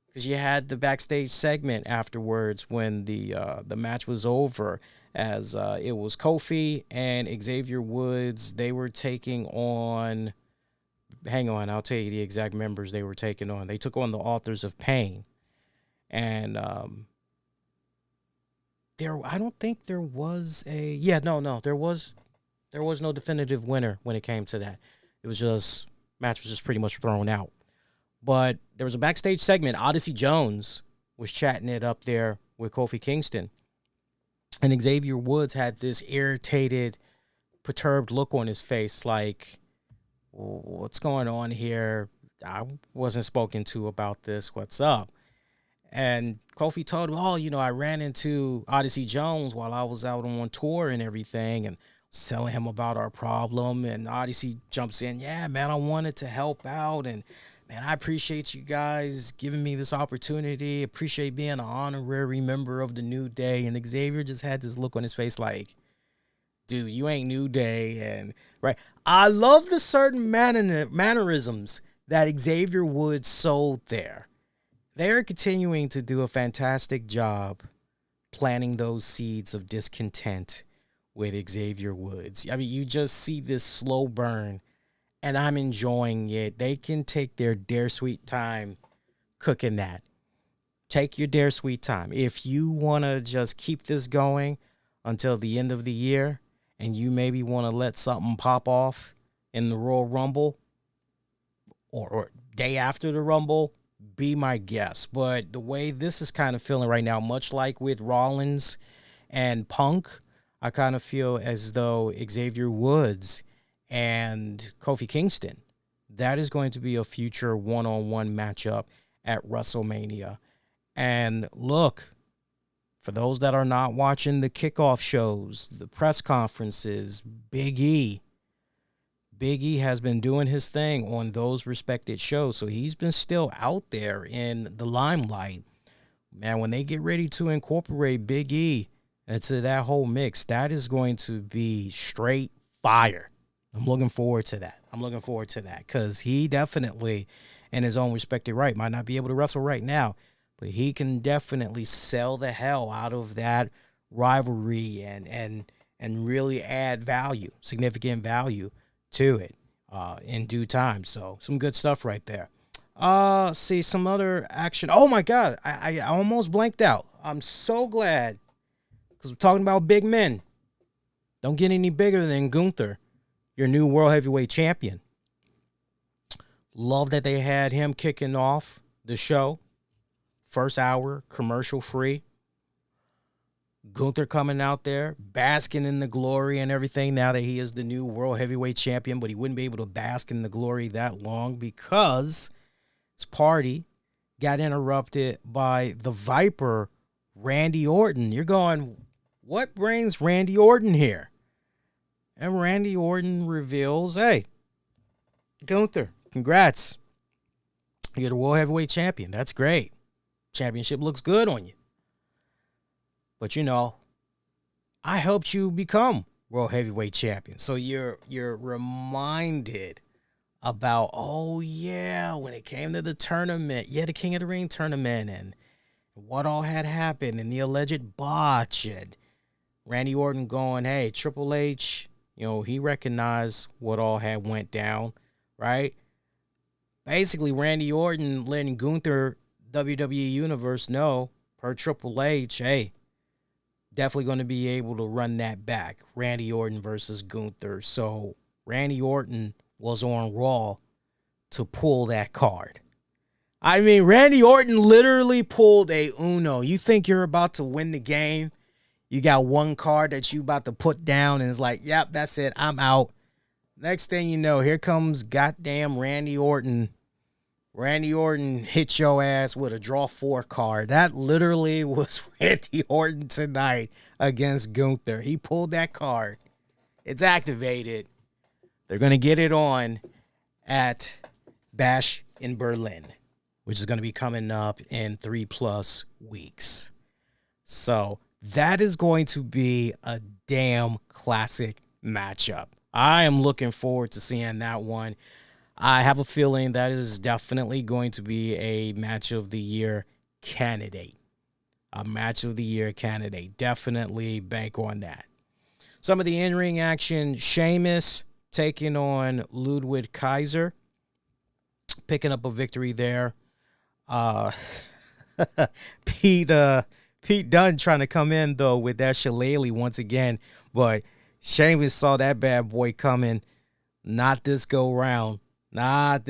Because you had the backstage segment afterwards when the match was over, as it was Kofi and Xavier Woods. They were taking on, hang on, I'll tell you the exact members they were taking on. They took on the Authors of Pain. And I don't think there was there was no definitive winner when it came to that. It was just, match was just pretty much thrown out. But there was a backstage segment. Odyssey Jones was chatting it up there with Kofi Kingston. And Xavier Woods had this irritated, perturbed look on his face like, what's going on here? I wasn't spoken to about this. What's up? And Kofi told him, I ran into Odyssey Jones while I was out on tour and everything, and was telling him about our problem. And Odyssey jumps in, yeah, man, I wanted to help out, and man, I appreciate you guys giving me this opportunity. Appreciate being an honorary member of the New Day. And Xavier just had this look on his face like, dude, you ain't New Day. And right, I love the certain mannerisms that Xavier Woods sold there. They're continuing to do a fantastic job planting those seeds of discontent with Xavier Woods. I mean, you just see this slow burn, and I'm enjoying it. They can take their dare sweet time cooking that. Take your dare sweet time. If you want to just keep this going until the end of the year, and you maybe want to let something pop off in the Royal Rumble or day after the Rumble, be my guest. But the way this is kind of feeling right now, much like with Rollins and Punk, I kind of feel as though Xavier Woods and Kofi Kingston, that is going to be a future one-on-one matchup at WrestleMania. And look, for those that are not watching the kickoff shows, the press conferences, Big E has been doing his thing on those respected shows. So he's been still out there in the limelight. Man, when they get ready to incorporate Big E into that whole mix, that is going to be straight fire. I'm looking forward to that. Because he definitely, in his own respected right, might not be able to wrestle right now, but he can definitely sell the hell out of that rivalry and really add value, significant value to it in due time. So some good stuff right there. See some other action. Oh my God, I almost blanked out. I'm so glad, because we're talking about big men. Don't get any bigger than Gunther, your new World Heavyweight Champion. Love that they had him kicking off the show. First hour, commercial free. Gunther coming out there, basking in the glory and everything now that he is the new World Heavyweight Champion, but he wouldn't be able to bask in the glory that long because his party got interrupted by the Viper, Randy Orton. You're going, what brings Randy Orton here? And Randy Orton reveals, hey, Gunther, congrats. You're the World Heavyweight Champion. That's great. Championship looks good on you. But, I helped you become World Heavyweight Champion. So you're reminded about, oh, yeah, when it came to the tournament, the King of the Ring tournament, and what all had happened, and the alleged botch, and Randy Orton going, hey, Triple H, he recognized what all had went down, right? Basically, Randy Orton letting Gunther, WWE Universe, know, per Triple H, hey, definitely going to be able to run that back. Randy Orton versus Gunther. So Randy Orton was on Raw to pull that card. I mean, Randy Orton literally pulled a Uno. You think you're about to win the game? You got one card that you about to put down, and it's like, yep, that's it. I'm out. Next thing you know, here comes goddamn Randy Orton. Randy Orton hit your ass with a draw 4 card. That literally was Randy Orton tonight against Gunther. He pulled that card. It's activated. They're going to get it on at Bash in Berlin, which is going to be coming up in 3+ weeks. So that is going to be a damn classic matchup. I am looking forward to seeing that one. I have a feeling that is definitely going to be a match of the year candidate. A match of the year candidate. Definitely bank on that. Some of the in-ring action, Sheamus taking on Ludwig Kaiser, picking up a victory there. Pete Dunne trying to come in, though, with that shillelagh once again, but Sheamus saw that bad boy coming. Not this go round. But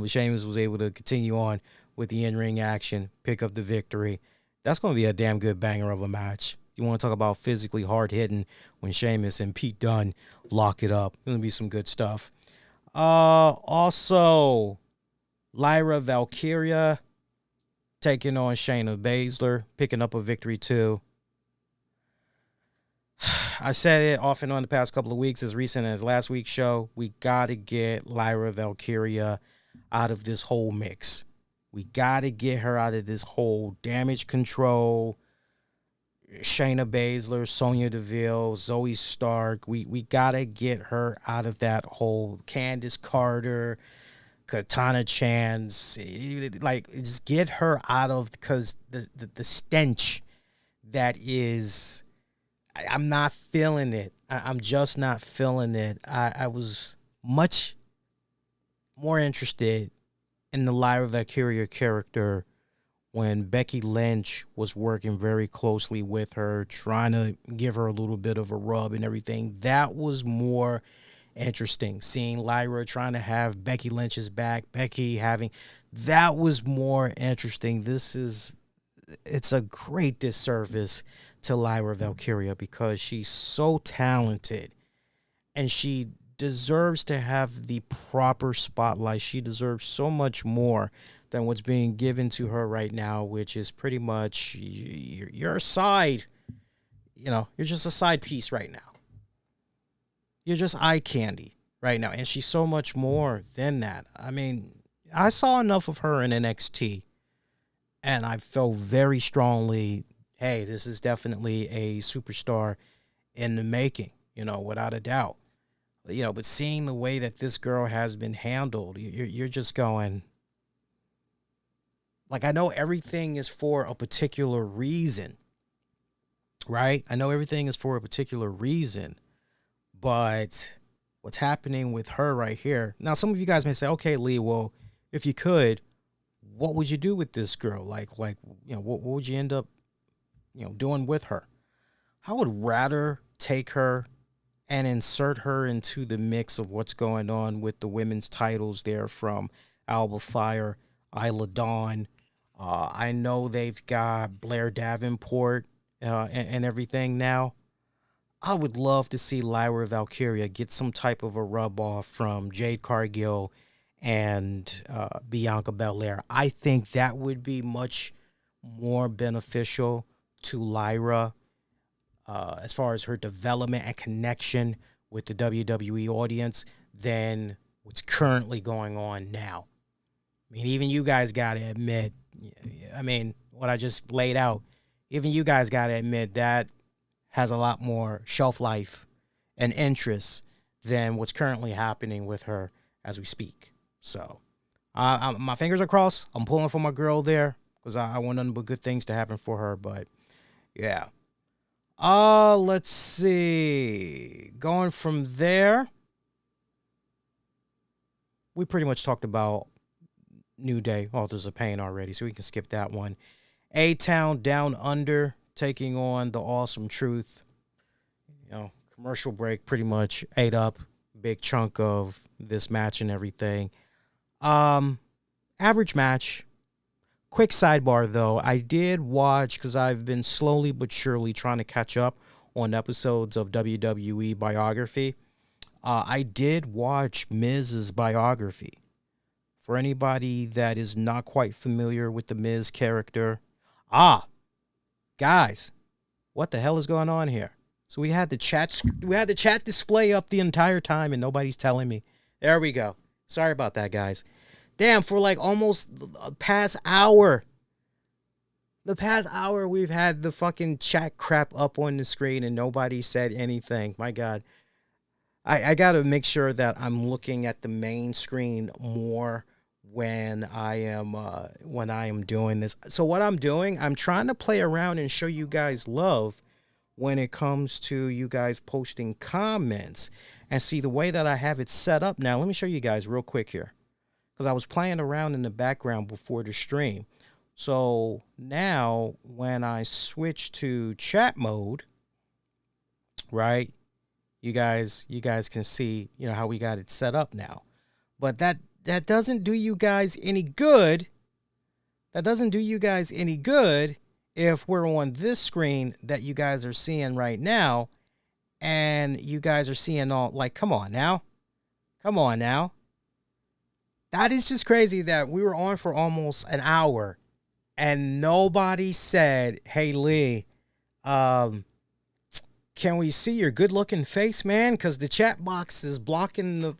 Sheamus was able to continue on with the in-ring action, pick up the victory. That's going to be a damn good banger of a match. You want to talk about physically hard-hitting when Sheamus and Pete Dunne lock it up. It's going to be some good stuff. Also, Lyra Valkyria taking on Shayna Baszler, picking up a victory too. I said it off and on the past couple of weeks, as recent as last week's show. We got to get Lyra Valkyria out of this whole mix. We got to get her out of this whole Damage Control, Shayna Baszler, Sonya Deville, Zoe Stark. We got to get her out of that whole Candice Carter, Katana Chance. Like, just get her out of, because the stench that is... I'm not feeling it. I'm just not feeling it. I was much more interested in the Lyra Valkyria character when Becky Lynch was working very closely with her, trying to give her a little bit of a rub and everything. That was more interesting. Seeing Lyra trying to have Becky Lynch's back, that was more interesting. It's a great disservice to Lyra Valkyria because she's so talented and she deserves to have the proper spotlight. She deserves so much more than what's being given to her right now, which is pretty much your side. You're just a side piece right now. You're just eye candy right now. And she's so much more than that. I mean, I saw enough of her in NXT and I felt very strongly, hey, this is definitely a superstar in the making, without a doubt. But seeing the way that this girl has been handled, you're just going, like, I know everything is for a particular reason, right? I know everything is for a particular reason, but what's happening with her right here? Now, some of you guys may say, okay, Lee, well, if you could, what would you do with this girl? Like, what would you end up doing with her? I would rather take her and insert her into the mix of what's going on with the women's titles there from Alba Fire, Isla Dawn. I know they've got Blair Davenport and everything now. I would love to see Lyra Valkyria get some type of a rub off from Jade Cargill and Bianca Belair. I think that would be much more beneficial to Lyra as far as her development and connection with the WWE audience than what's currently going on now. I mean, even you guys got to admit, what I just laid out, even you guys got to admit that has a lot more shelf life and interest than what's currently happening with her as we speak. So my fingers are crossed. I'm pulling for my girl there because I want nothing but good things to happen for her. But yeah. Let's see. Going from there, we pretty much talked about New Day, Authors of Pain already, so we can skip that one. A-Town Down Under taking on the Awesome Truth. Commercial break pretty much ate up a big chunk of this match and everything. Average match. Quick sidebar, though. I did watch, because I've been slowly but surely trying to catch up on episodes of WWE Biography. I did watch Miz's biography. For anybody that is not quite familiar with the Miz character, guys, what the hell is going on here? So we had the chat display up the entire time, and nobody's telling me. There we go. Sorry about that, guys. Damn, for like almost a past hour. The past hour, we've had the fucking chat crap up on the screen and nobody said anything. My God. I got to make sure that I'm looking at the main screen more when I am doing this. So what I'm doing, I'm trying to play around and show you guys love when it comes to you guys posting comments. And see, the way that I have it set up now, let me show you guys real quick here, because I was playing around in the background before the stream. So now when I switch to chat mode, right, you guys can see, how we got it set up now. But that doesn't do you guys any good. That doesn't do you guys any good if we're on this screen that you guys are seeing right now, and you guys are seeing all, like, come on now. That is just crazy that we were on for almost an hour and nobody said, hey, Lee, can we see your good-looking face, man? Because the chat box is blocking the...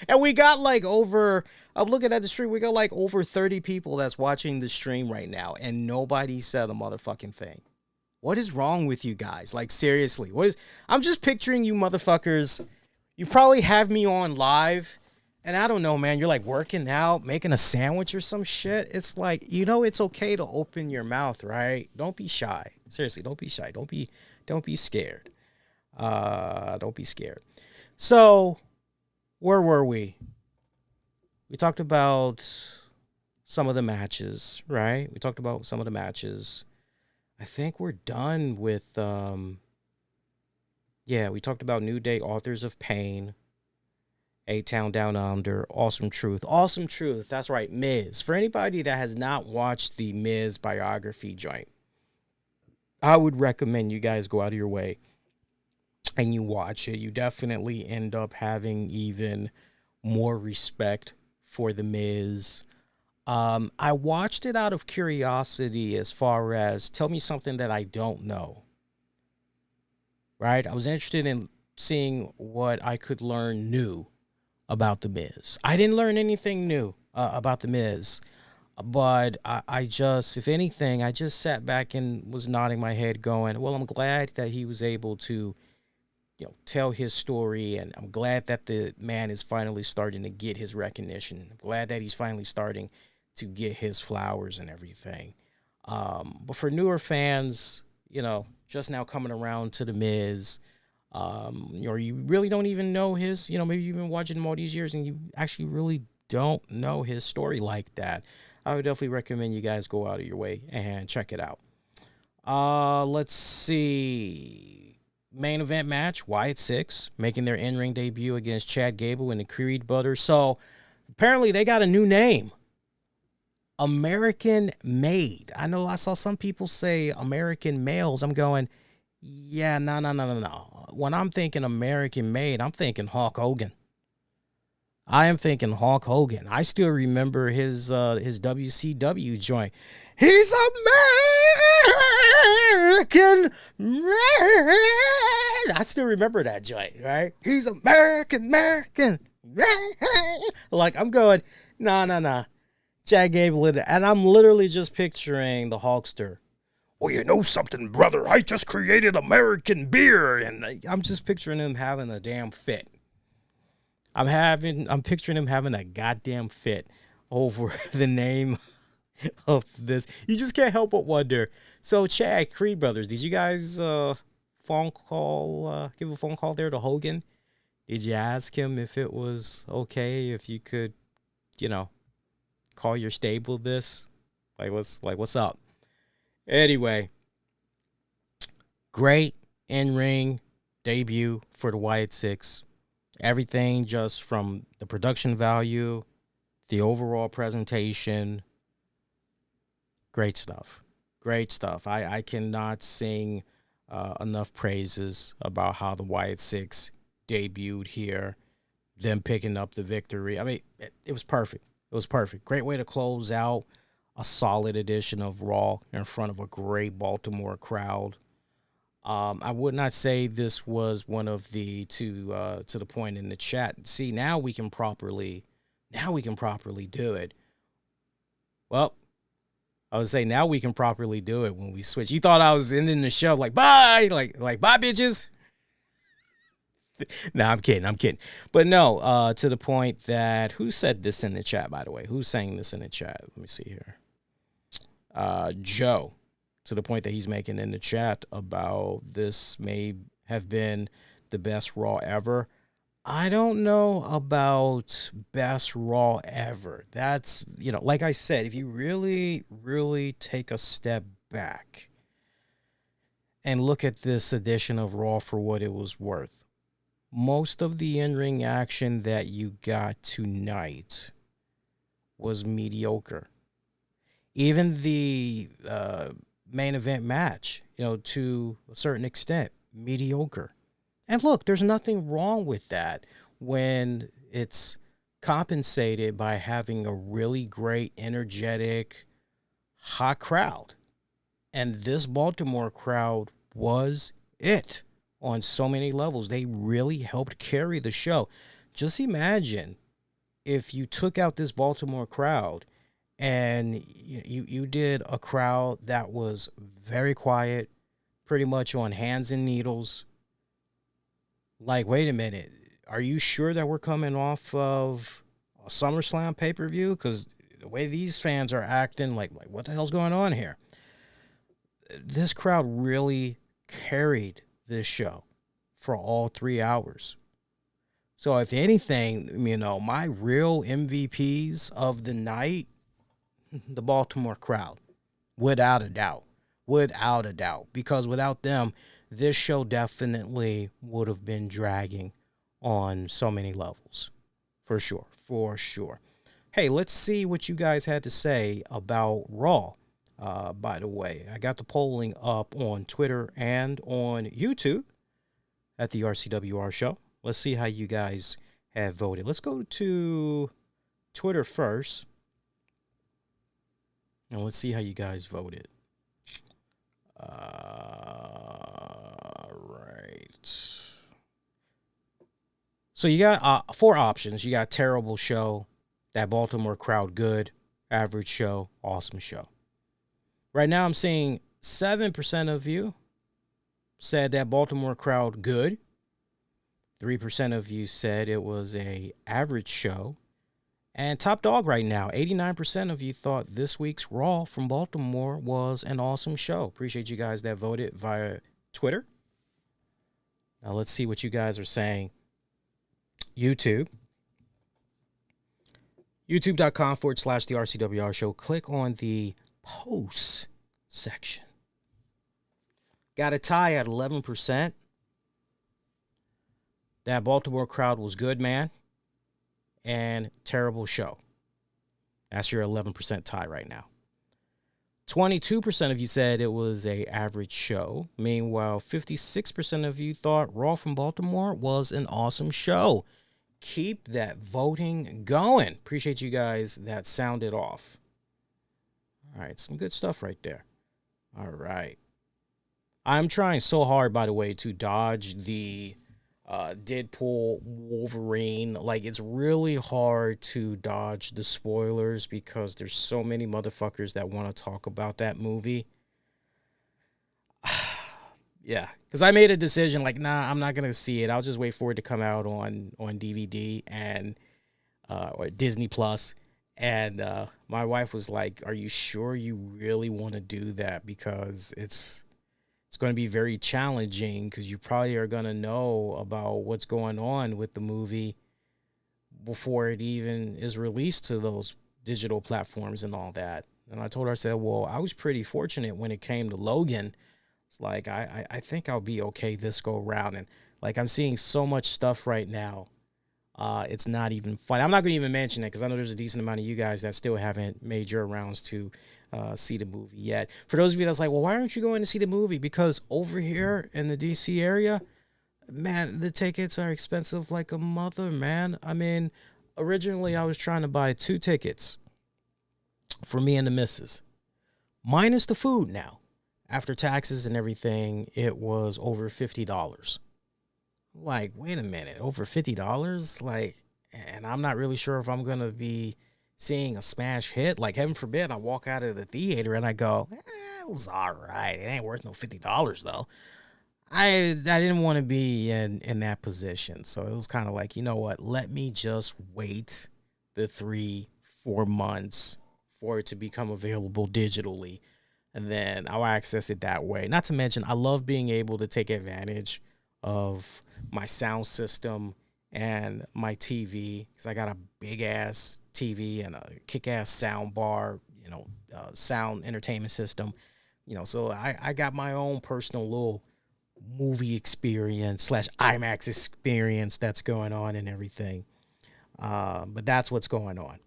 And we got like over... I'm looking at the stream. We got like over 30 people that's watching the stream right now, and nobody said a motherfucking thing. What is wrong with you guys? Like, seriously. I'm just picturing you motherfuckers. You probably have me on live, and I don't know, man. You're like working out, making a sandwich or some shit. It's like, it's okay to open your mouth, right? Don't be shy. Seriously, don't be shy. Don't be scared. Don't be scared. So, where were we? We talked about some of the matches, right? We talked about some of the matches. I think we're done with, we talked about New Day, Authors of Pain, A-Town Down Under, Awesome Truth. Awesome Truth, that's right, Miz. For anybody that has not watched the Miz biography joint, I would recommend you guys go out of your way and you watch it. You definitely end up having even more respect for the Miz. I watched it out of curiosity as far as tell me something that I don't know. Right? I was interested in seeing what I could learn new about the Miz. I didn't learn anything new about the Miz, but I just, if anything, I just sat back and was nodding my head going, well, I'm glad that he was able to tell his story, and I'm glad that the man is finally starting to get his recognition. I'm glad that he's finally starting to get his flowers and everything. But for newer fans, just now coming around to the Miz, or you really don't even know his, maybe you've been watching him all these years and you actually really don't know his story like that, I would definitely recommend you guys go out of your way and check it out. Let's see. Main event match, Wyatt Sicks making their in-ring debut against Chad Gable and the Creed Brothers. So apparently they got a new name. American Made. I know I saw some people say American Males. I'm going, yeah, no. When I'm thinking American Made, I'm thinking Hulk Hogan. I am thinking Hulk Hogan. I still remember his WCW joint. He's American Made. I still remember that joint, right? He's American. Like, I'm going, nah. Chad Gable, and I'm literally just picturing the Hulkster. Well, you know something, brother? I just created American beer, and I'm just picturing him having a damn fit. I'm picturing him having a goddamn fit over the name of this. You just can't help but wonder. So, Chad, Creed Brothers, did you guys give a phone call there to Hogan? Did you ask him if it was okay, if you could, call your stable this? What's up? Anyway, great in-ring debut for the Wyatt Sicks. Everything just from the production value, the overall presentation. Great stuff. I cannot sing enough praises about how the Wyatt Sicks debuted here, them picking up the victory. I mean, it was perfect. It was perfect. Great way to close out a solid edition of Raw in front of a great Baltimore crowd. I would not say this was one of the to the point in the chat. See, now we can properly do it. Well, I would say now we can properly do it when we switch. You thought I was ending the show like bye, like bye, bitches. Nah, I'm kidding. But no, to the point that who said this in the chat, by the way? Who's saying this in the chat? Let me see here. Joe, to the point that he's making in the chat about this may have been the best Raw ever. I don't know about best Raw ever. That's, like I said, if you really, really take a step back and look at this edition of Raw for what it was worth, most of the in-ring action that you got tonight was mediocre. Even the main event match, to a certain extent, mediocre. And look, there's nothing wrong with that when it's compensated by having a really great, energetic, hot crowd. And this Baltimore crowd was it on so many levels. They really helped carry the show. Just imagine if you took out this Baltimore crowd and you did a crowd that was very quiet, pretty much on hands and needles. Like, wait a minute, are you sure that we're coming off of a SummerSlam pay-per-view? Because the way these fans are acting, like what the hell's going on here? This crowd really carried this show for all 3 hours. So if anything, my real MVPs of the night, the Baltimore crowd, without a doubt, because without them, this show definitely would have been dragging on so many levels, for sure. Hey, let's see what you guys had to say about Raw. By the way, I got the polling up on Twitter and on YouTube at the RCWR show. Let's see how you guys have voted. Let's go to Twitter first. And let's see how you guys voted. Right. So you got 4 options. You got terrible show, that Baltimore crowd good, average show, awesome show. Right now I'm seeing 7% of you said that Baltimore crowd good. 3% of you said it was a average show. And top dog right now, 89% of you thought this week's Raw from Baltimore was an awesome show. Appreciate you guys that voted via Twitter. Now let's see what you guys are saying. YouTube. YouTube.com/the RCWR show. Click on the posts section. Got a tie at 11%. That Baltimore crowd was good, man. And terrible show. That's your 11% tie right now. 22% of you said it was a average show. Meanwhile, 56% of you thought Raw from Baltimore was an awesome show. Keep that voting going. Appreciate you guys that sounded off. All right, some good stuff right there. All right. I'm trying so hard, by the way, to dodge the Deadpool Wolverine. Like, it's really hard to dodge the spoilers because there's so many motherfuckers that want to talk about that movie. Yeah, because I made a decision like, nah, I'm not gonna see it. I'll just wait for it to come out on DVD and or Disney Plus. And my wife was like, are you sure you really want to do that? Because it's going to be very challenging because you probably are going to know about what's going on with the movie before it even is released to those digital platforms and all that. And I told her, I said, well, I was pretty fortunate when it came to Logan. It's like, I think I'll be okay this go around. And like, I'm seeing so much stuff right now. It's not even fun. I'm not going to even mention it because I know there's a decent amount of you guys that still haven't made your rounds to see the movie yet. For those of you that's like, well, why aren't you going to see the movie? Because over here in the DC area, man, the tickets are expensive like a mother, man. I mean, originally I was trying to buy 2 tickets for me and the missus, minus the food now. After taxes and everything, it was over $50. Like, wait a minute, over $50? Like, and I'm not really sure if I'm going to be seeing a smash hit. Like, heaven forbid, I walk out of the theater and I go, it was all right. It ain't worth no $50 though. I didn't want to be in that position. So it was kind of like, you know what? Let me just wait the 3-4 months for it to become available digitally, and then I'll access it that way. Not to mention, I love being able to take advantage of my sound system and my TV, because I got a big ass TV and a kick ass sound bar, sound entertainment system, so I got my own personal little movie experience / IMAX experience that's going on and everything. But that's what's going on.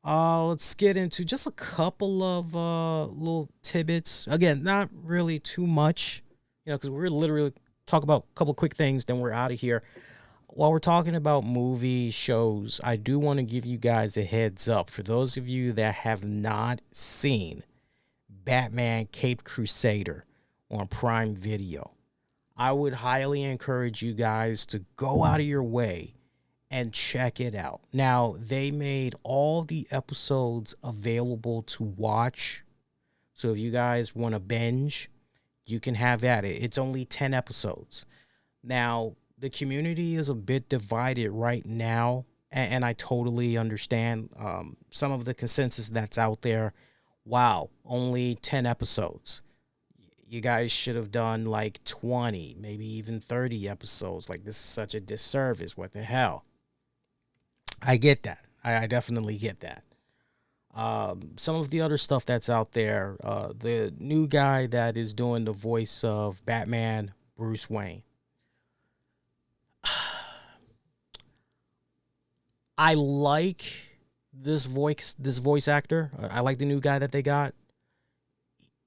Let's get into just a couple of little tidbits. Again, not really too much, because we're literally talk about a couple quick things, then we're out of here. While we're talking about movie shows, I do want to give you guys a heads up. For those of you that have not seen Batman Caped Crusader on Prime Video, I would highly encourage you guys to go out of your way and check it out. Now, they made all the episodes available to watch. So if you guys want to binge, you can have at it. It's only 10 episodes. Now, the community is a bit divided right now, and I totally understand some of the consensus that's out there. Wow, only 10 episodes. You guys should have done like 20, maybe even 30 episodes. Like, this is such a disservice. What the hell? I get that. I definitely get that. Some of the other stuff that's out there, the new guy that is doing the voice of Batman, Bruce Wayne. I like this voice actor. I like the new guy that they got.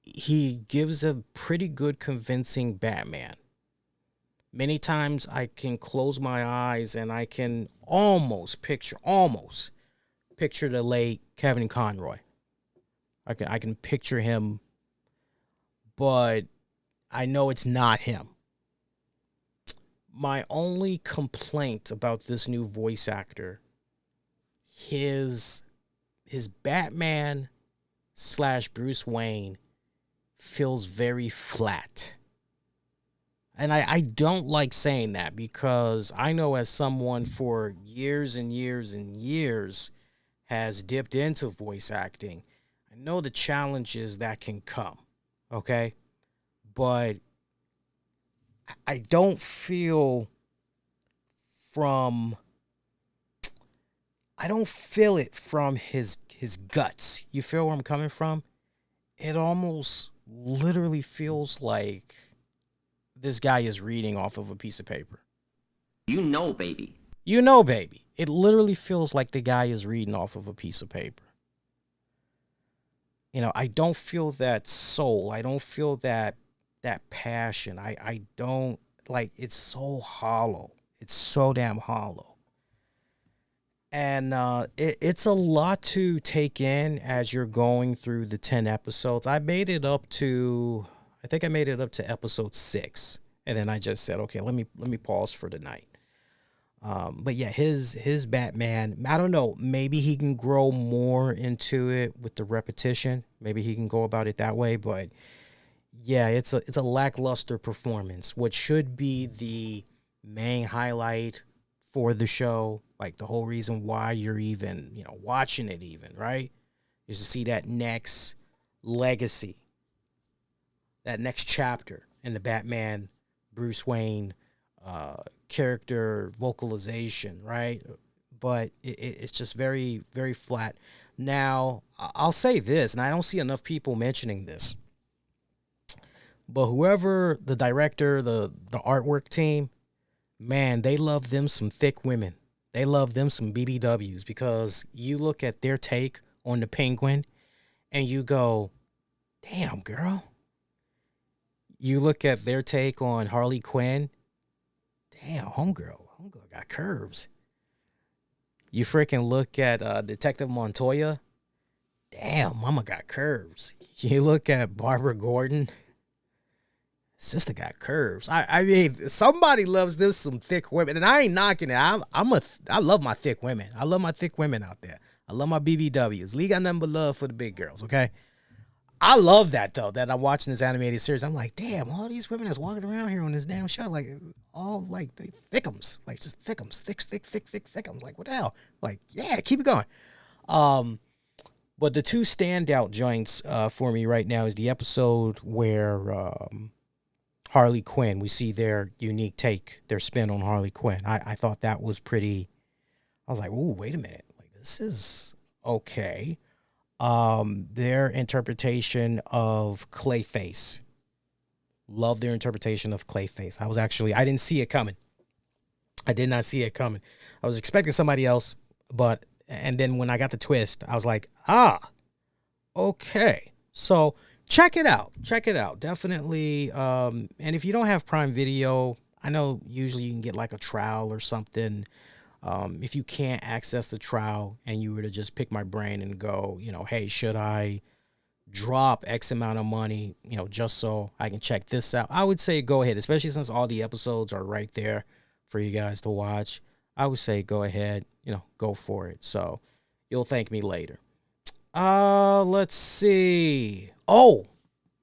He gives a pretty good convincing Batman. Many times I can close my eyes and I can almost picture the late Kevin Conroy. I can picture him, but I know it's not him. My only complaint about this new voice actor, his Batman / Bruce Wayne feels very flat. And I don't like saying that, because I know, as someone for years and years and years has dipped into voice acting, I know the challenges that can come, okay? But I don't feel it from his guts. You feel where I'm coming from? It almost literally feels like this guy is reading off of a piece of paper. Baby. Baby. It literally feels like the guy is reading off of a piece of paper. I don't feel that soul. I don't feel that passion. I don't, like, it's so hollow. It's so damn hollow. And it's a lot to take in as you're going through the 10 episodes. I made it up to episode 6. And then I just said, okay, let me pause for the night. But yeah, his Batman, I don't know, maybe he can grow more into it with the repetition. Maybe he can go about it that way. But yeah, it's a lackluster performance. What should be the main highlight for the show, like the whole reason why you're even, watching it even, right, is to see that next legacy, that next chapter in the Batman Bruce Wayne character vocalization, right? But it's just very, very flat. Now, I'll say this, and I don't see enough people mentioning this, but whoever the director, the artwork team, man, they love them some thick women. They love them some BBWs, because you look at their take on the Penguin and you go, damn, girl. You look at their take on Harley Quinn, damn, homegirl got curves. You freaking look at Detective Montoya, damn, mama got curves. You look at Barbara Gordon, sister got curves. I mean, somebody loves them some thick women, and I ain't knocking it. I love my thick women. I love my thick women out there. I love my BBWs. Lee got nothing but love for the big girls. Okay. I love that though, that I'm watching this animated series. I'm like, damn, all these women that's walking around here on this damn show, like all like they thickums, like just thickums, thickums. Like, what the hell? Like, yeah, keep it going. But the two standout joints for me right now is the episode where Harley Quinn, we see their unique take, their spin on Harley Quinn. I thought that was pretty. I was like, ooh, wait a minute, like this is okay. Their interpretation of Clayface. Love their interpretation of Clayface. I didn't see it coming. I did not see it coming. I was expecting somebody else, and then when I got the twist, I was like, okay. So check it out. Definitely. And if you don't have Prime Video, I know usually you can get like a trial or something. If you can't access the trial and you were to just pick my brain and go, hey, should I drop X amount of money, just so I can check this out? I would say go ahead, especially since all the episodes are right there for you guys to watch. I would say go ahead, go for it. So you'll thank me later. Let's see. Oh,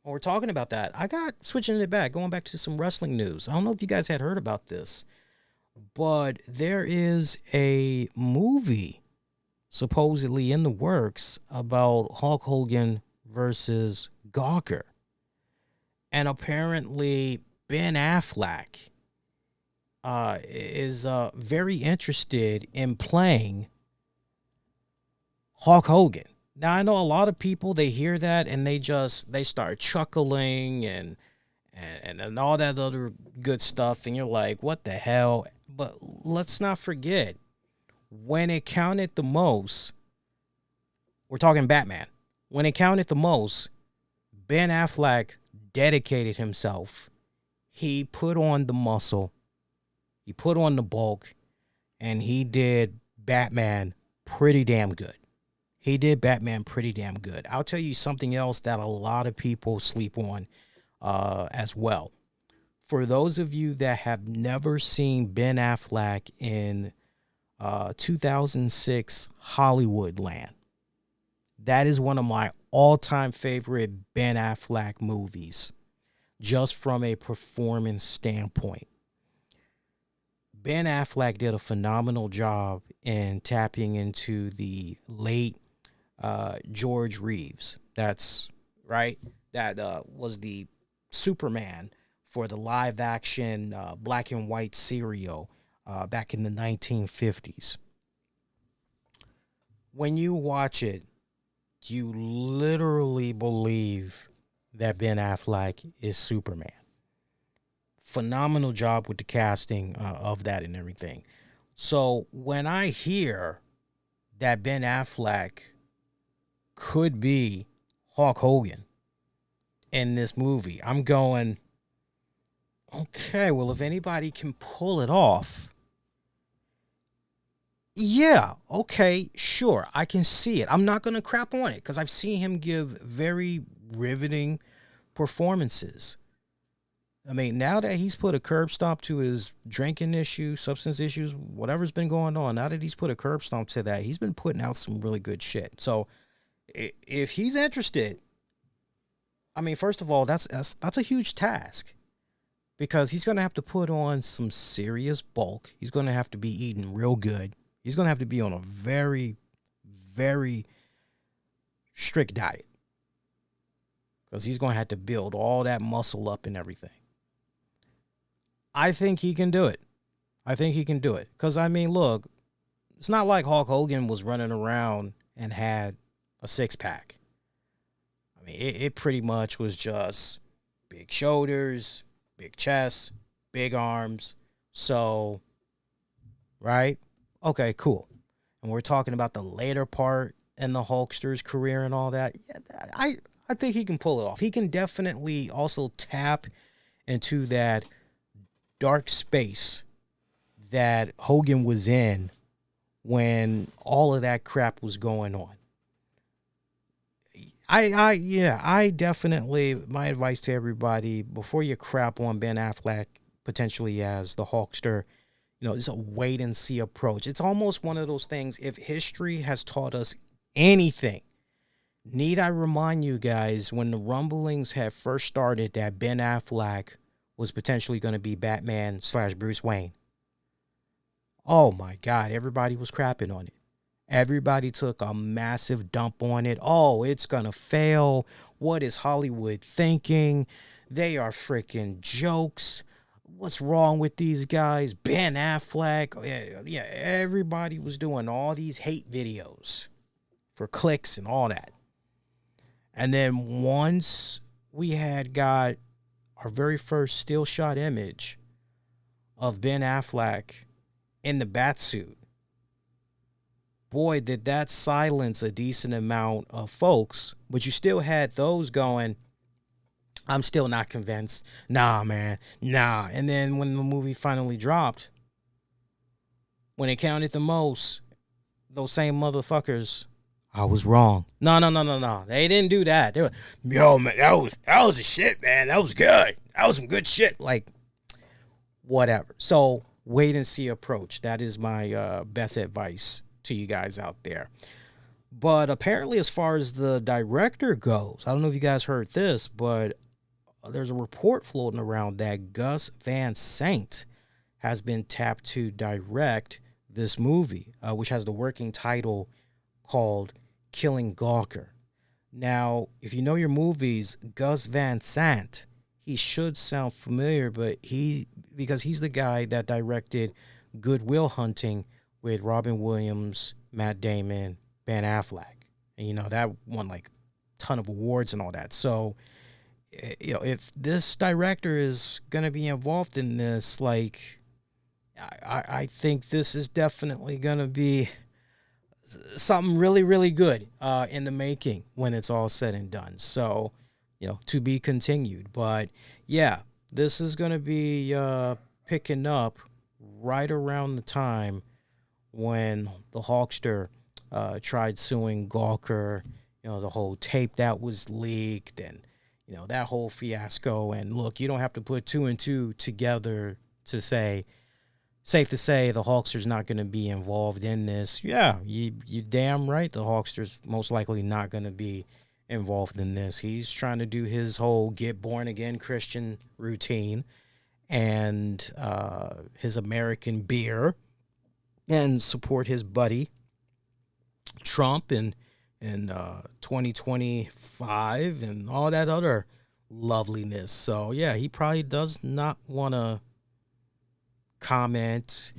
we're talking about that. I got switching it back, going back to some wrestling news. I don't know if you guys had heard about this, but there is a movie supposedly in the works about Hulk Hogan versus Gawker. And apparently Ben Affleck is very interested in playing Hulk Hogan. Now, I know a lot of people, they hear that and they start chuckling and all that other good stuff. And you're like, what the hell? But let's not forget, when it counted the most, we're talking Batman. When it counted the most, Ben Affleck dedicated himself. He put on the muscle. He put on the bulk. And he did Batman pretty damn good. I'll tell you something else that a lot of people sleep on as well. For those of you that have never seen Ben Affleck in 2006 Hollywoodland, that is one of my all-time favorite Ben Affleck movies, just from a performance standpoint. Ben Affleck did a phenomenal job in tapping into the late George Reeves. That's right. That was the Superman for the live action black and white serial back in the 1950s. When you watch it, you literally believe that Ben Affleck is Superman. Phenomenal job with the casting of that and everything. So when I hear that Ben Affleck could be Hulk Hogan in this movie, I'm going, okay, well, if anybody can pull it off, yeah, okay, sure, I can see it. I'm not going to crap on it because I've seen him give very riveting performances. I mean, now that he's put a curb stomp to his drinking issues, substance issues, whatever's been going on, now that he's put a curb stomp to that, he's been putting out some really good shit. So if he's interested, I mean, first of all, that's a huge task because he's going to have to put on some serious bulk. He's going to have to be eating real good. He's going to have to be on a very, very strict diet because he's going to have to build all that muscle up and everything. I think he can do it. Because, I mean, look, it's not like Hulk Hogan was running around and had a six-pack. I mean, it pretty much was just big shoulders, big chest, big arms. So, right? Okay, cool. And we're talking about the later part in the Hulkster's career and all that. Yeah, I think he can pull it off. He can definitely also tap into that dark space that Hogan was in when all of that crap was going on. I definitely, my advice to everybody, before you crap on Ben Affleck potentially as the Hulkster, it's a wait and see approach. It's almost one of those things, if history has taught us anything, need I remind you guys, when the rumblings had first started that Ben Affleck was potentially going to be Batman / Bruce Wayne. Oh my God, everybody was crapping on it. Everybody took a massive dump on it. Oh, it's going to fail. What is Hollywood thinking? They are freaking jokes. What's wrong with these guys? Ben Affleck. Yeah, everybody was doing all these hate videos for clicks and all that. And then once we had got our very first still shot image of Ben Affleck in the Batsuit, boy, did that silence a decent amount of folks. But you still had those going, I'm still not convinced. Nah, man, nah. And then when the movie finally dropped, when it counted the most, those same motherfuckers, I was wrong. No. They didn't do that. They were, yo, man, that was a shit, man. That was good. That was some good shit. Like, whatever. So, wait and see approach. That is my best advice to you guys out there. But apparently, as far as the director goes, I don't know if you guys heard this, but there's a report floating around that Gus Van Sant has been tapped to direct this movie, which has the working title called Killing Gawker. Now, if you know your movies, Gus Van Sant, he should sound familiar, but because he's the guy that directed Good Will Hunting with Robin Williams, Matt Damon, Ben Affleck. And, that won like a ton of awards and all that. So, if this director is going to be involved in this, like, I think this is definitely going to be something really, really good in the making when it's all said and done. So, to be continued. But, yeah, this is going to be picking up right around the time when the Hulkster tried suing Gawker, the whole tape that was leaked and, that whole fiasco. And look, you don't have to put two and two together to say, safe to say the Hulkster's not going to be involved in this. Yeah, you damn right the Hulkster's most likely not going to be involved in this. He's trying to do his whole get born again Christian routine and his American beer and support his buddy Trump in 2025 and all that other loveliness. So, yeah, he probably does not want to comment,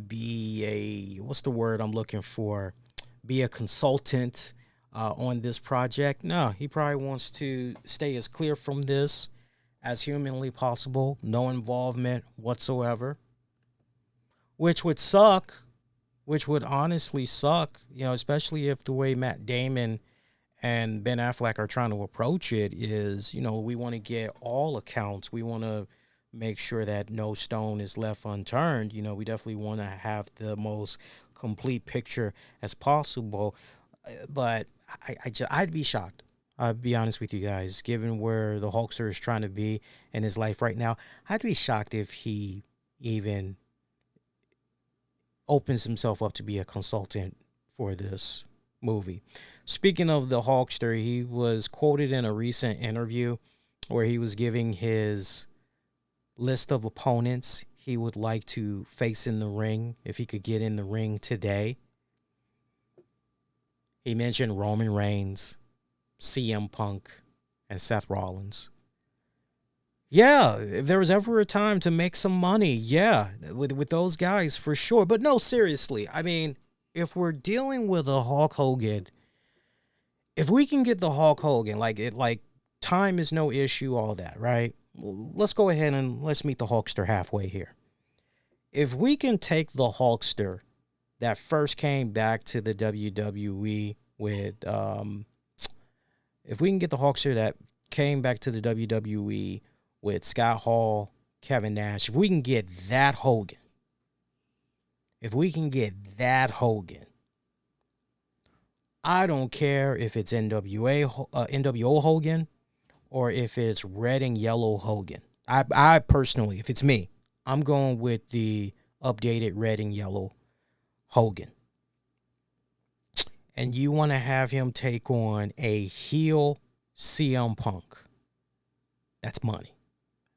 be what's the word I'm looking for? Be a consultant on this project. No, he probably wants to stay as clear from this as humanly possible. No involvement whatsoever. Which would suck. Which would honestly suck, especially if the way Matt Damon and Ben Affleck are trying to approach it is, we want to get all accounts. We want to make sure that no stone is left unturned. We definitely want to have the most complete picture as possible. But I'd be shocked. I'll be honest with you guys, given where the Hulkster is trying to be in his life right now. I'd be shocked if he even opens himself up to be a consultant for this movie. Speaking of the Hulkster, he was quoted in a recent interview where he was giving his list of opponents he would like to face in the ring if he could get in the ring today. He mentioned Roman Reigns, CM Punk, and Seth Rollins. Yeah, if there was ever a time to make some money, yeah, with those guys for sure. But no, seriously, I mean, if we're dealing with a Hulk Hogan, if we can get the Hulk Hogan, like time is no issue, all that, right? Let's go ahead and let's meet the Hulkster halfway here. If we can take the Hulkster that first came back to the WWE with, if we can get the Hulkster that came back to the WWE with Scott Hall, Kevin Nash, if we can get that Hogan, I don't care if it's NWO Hogan or if it's red and yellow Hogan. I personally, if it's me, I'm going with the updated red and yellow Hogan. And you want to have him take on a heel CM Punk. That's money.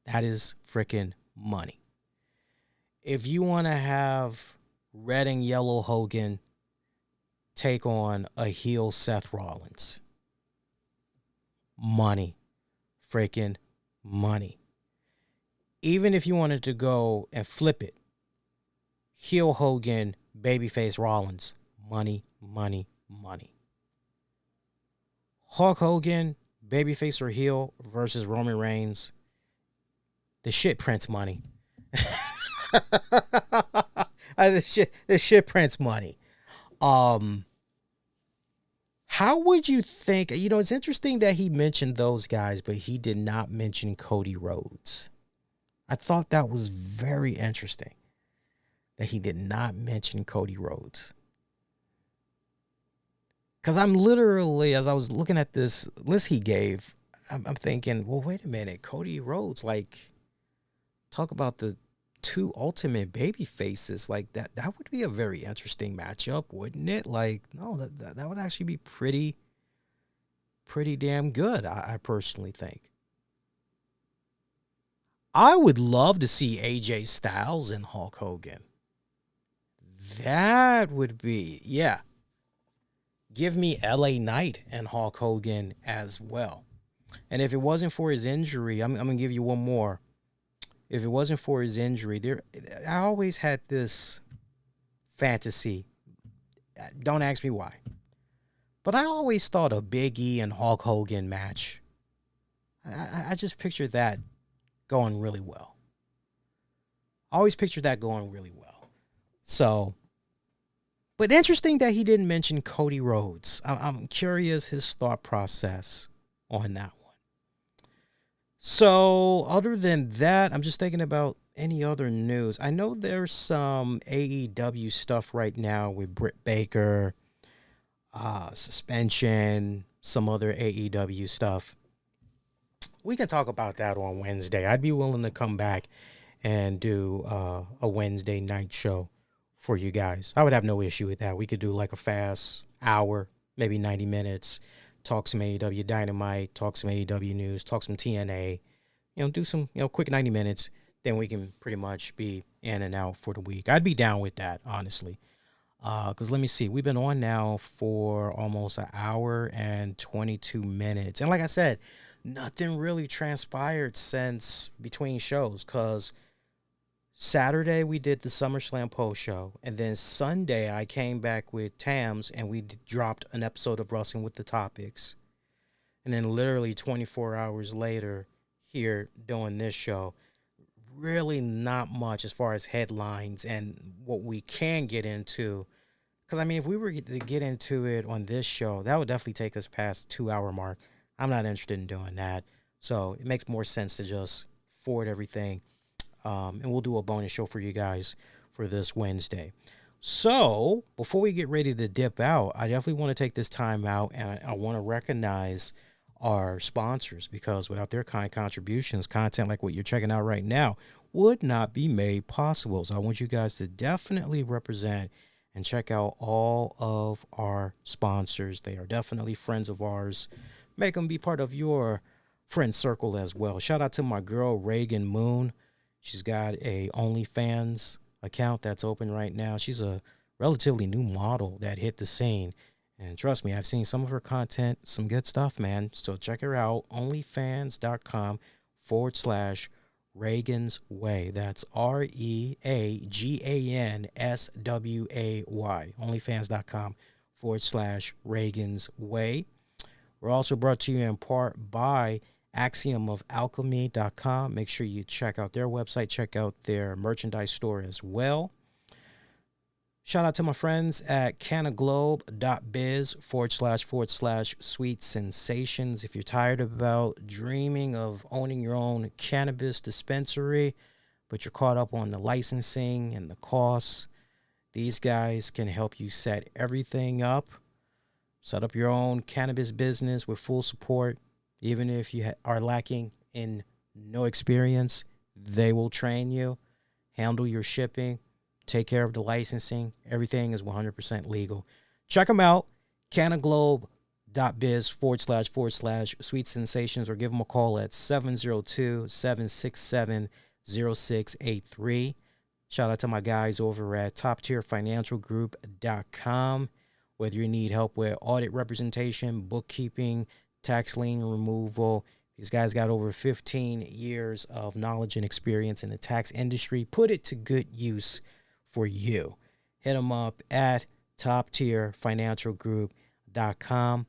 That is freaking money. If you want to have red and yellow Hogan take on a heel Seth Rollins, money. Freaking money. Even if you wanted to go and flip it, heel Hogan, babyface Rollins, money, money, money. Hulk Hogan, babyface or heel versus Roman Reigns, the shit prints money. The shit prints money. How would you think, it's interesting that he mentioned those guys, but he did not mention Cody Rhodes. I thought that was very interesting that he did not mention Cody Rhodes. Because I'm literally, as I was looking at this list he gave, I'm thinking, well, wait a minute, Cody Rhodes, like, talk about the two ultimate baby faces, like that would be a very interesting matchup, wouldn't it? Like, no, that would actually be pretty damn good, I personally think. I would love to see AJ Styles and Hulk Hogan. That would be, yeah. Give me LA Knight and Hulk Hogan as well. And if it wasn't for his injury, I'm going to give you one more. If it wasn't for his injury, I always had this fantasy. Don't ask me why. But I always thought a Big E and Hulk Hogan match. I just pictured that going really well. I always pictured that going really well. So, but interesting that he didn't mention Cody Rhodes. I'm curious his thought process on that one. So, other than that, I'm just thinking about any other news. I know there's some AEW stuff right now with Britt Baker, suspension, some other AEW stuff. We can talk about that on Wednesday. I'd be willing to come back and do a Wednesday night show for you guys. I would have no issue with that. We could do like a fast hour, maybe 90 minutes. Talk some AEW Dynamite, talk some AEW news, talk some TNA, do some, quick 90 minutes. Then we can pretty much be in and out for the week. I'd be down with that, honestly. Because let me see. We've been on now for almost an hour and 22 minutes. And like I said, nothing really transpired since between shows. Because Saturday we did the SummerSlam post show. And then Sunday I came back with Tams and we dropped an episode of Wrestling with the Topics. And then literally 24 hours later here doing this show. Really not much as far as headlines and what we can get into. Because, if we were to get into it on this show, that would definitely take us past the 2-hour mark. I'm not interested in doing that. So it makes more sense to just forward everything. And we'll do a bonus show for you guys for this Wednesday. So before we get ready to dip out, I definitely want to take this time out and I want to recognize our sponsors, because without their kind contributions, content like what you're checking out right now would not be made possible. So I want you guys to definitely represent and check out all of our sponsors. They are definitely friends of ours. Make them be part of your friend circle as well. Shout out to my girl, Reagan Moon. She's got a OnlyFans account that's open right now. She's a relatively new model that hit the scene. And trust me, I've seen some of her content, some good stuff, man. So check her out, onlyfans.com/Reagan's Way. That's REAGANSWAY. Onlyfans.com/Reagan's Way. We're also brought to you in part by axiomofalchemy.com. Make sure you check out their website, check out their merchandise store as well. Shout out to my friends at canaglobe.biz//sweet sensations. If you're tired about dreaming of owning your own cannabis dispensary, but you're caught up on the licensing and the costs, these guys can help you set everything up Set up your own cannabis business with full support. Even if you are lacking in no experience, they will train you, handle your shipping, take care of the licensing. Everything is 100% legal. Check them out, cannaGlobe.biz//Sweet Sensations, or give them a call at 702-767-0683. Shout out to my guys over at TopTierFinancialGroup.com. Whether you need help with audit representation, bookkeeping, tax lien removal, these guys got over 15 years of knowledge and experience in the tax industry. Put it to good use for you. Hit them up at TopTierFinancialGroup.com.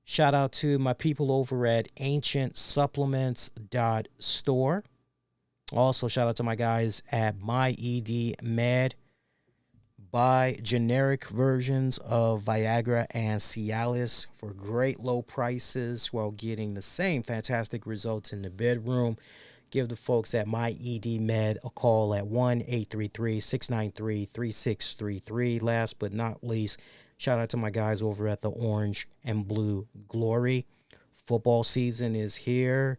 Shout out to my people over at AncientSupplements.store. Also, shout out to my guys at MyED Buy generic versions of Viagra and Cialis for great low prices while getting the same fantastic results in the bedroom. Give the folks at MyED a call at 1-833-693-3633. Last but not least, shout out to my guys over at the Orange and Blue Glory. Football season is here.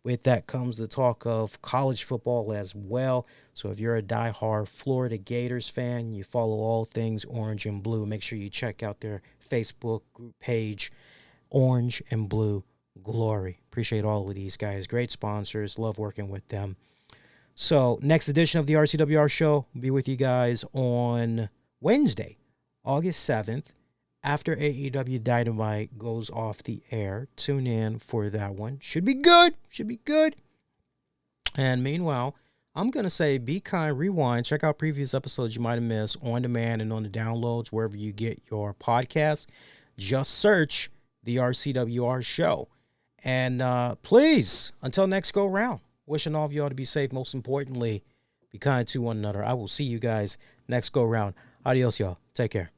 With that comes the talk of college football as well. So if you're a diehard Florida Gators fan, you follow all things Orange and Blue, make sure you check out their Facebook group page, Orange and Blue Glory. Appreciate all of these guys. Great sponsors. Love working with them. So next edition of the RCWR show will be with you guys on Wednesday, August 7th. After AEW Dynamite goes off the air, tune in for that one. Should be good. Should be good. And meanwhile, I'm going to say be kind, rewind. Check out previous episodes you might have missed on demand and on the downloads, wherever you get your podcasts. Just search the RCWR show. And please, until next go round, wishing all of y'all to be safe. Most importantly, be kind to one another. I will see you guys next go round. Adios, y'all. Take care.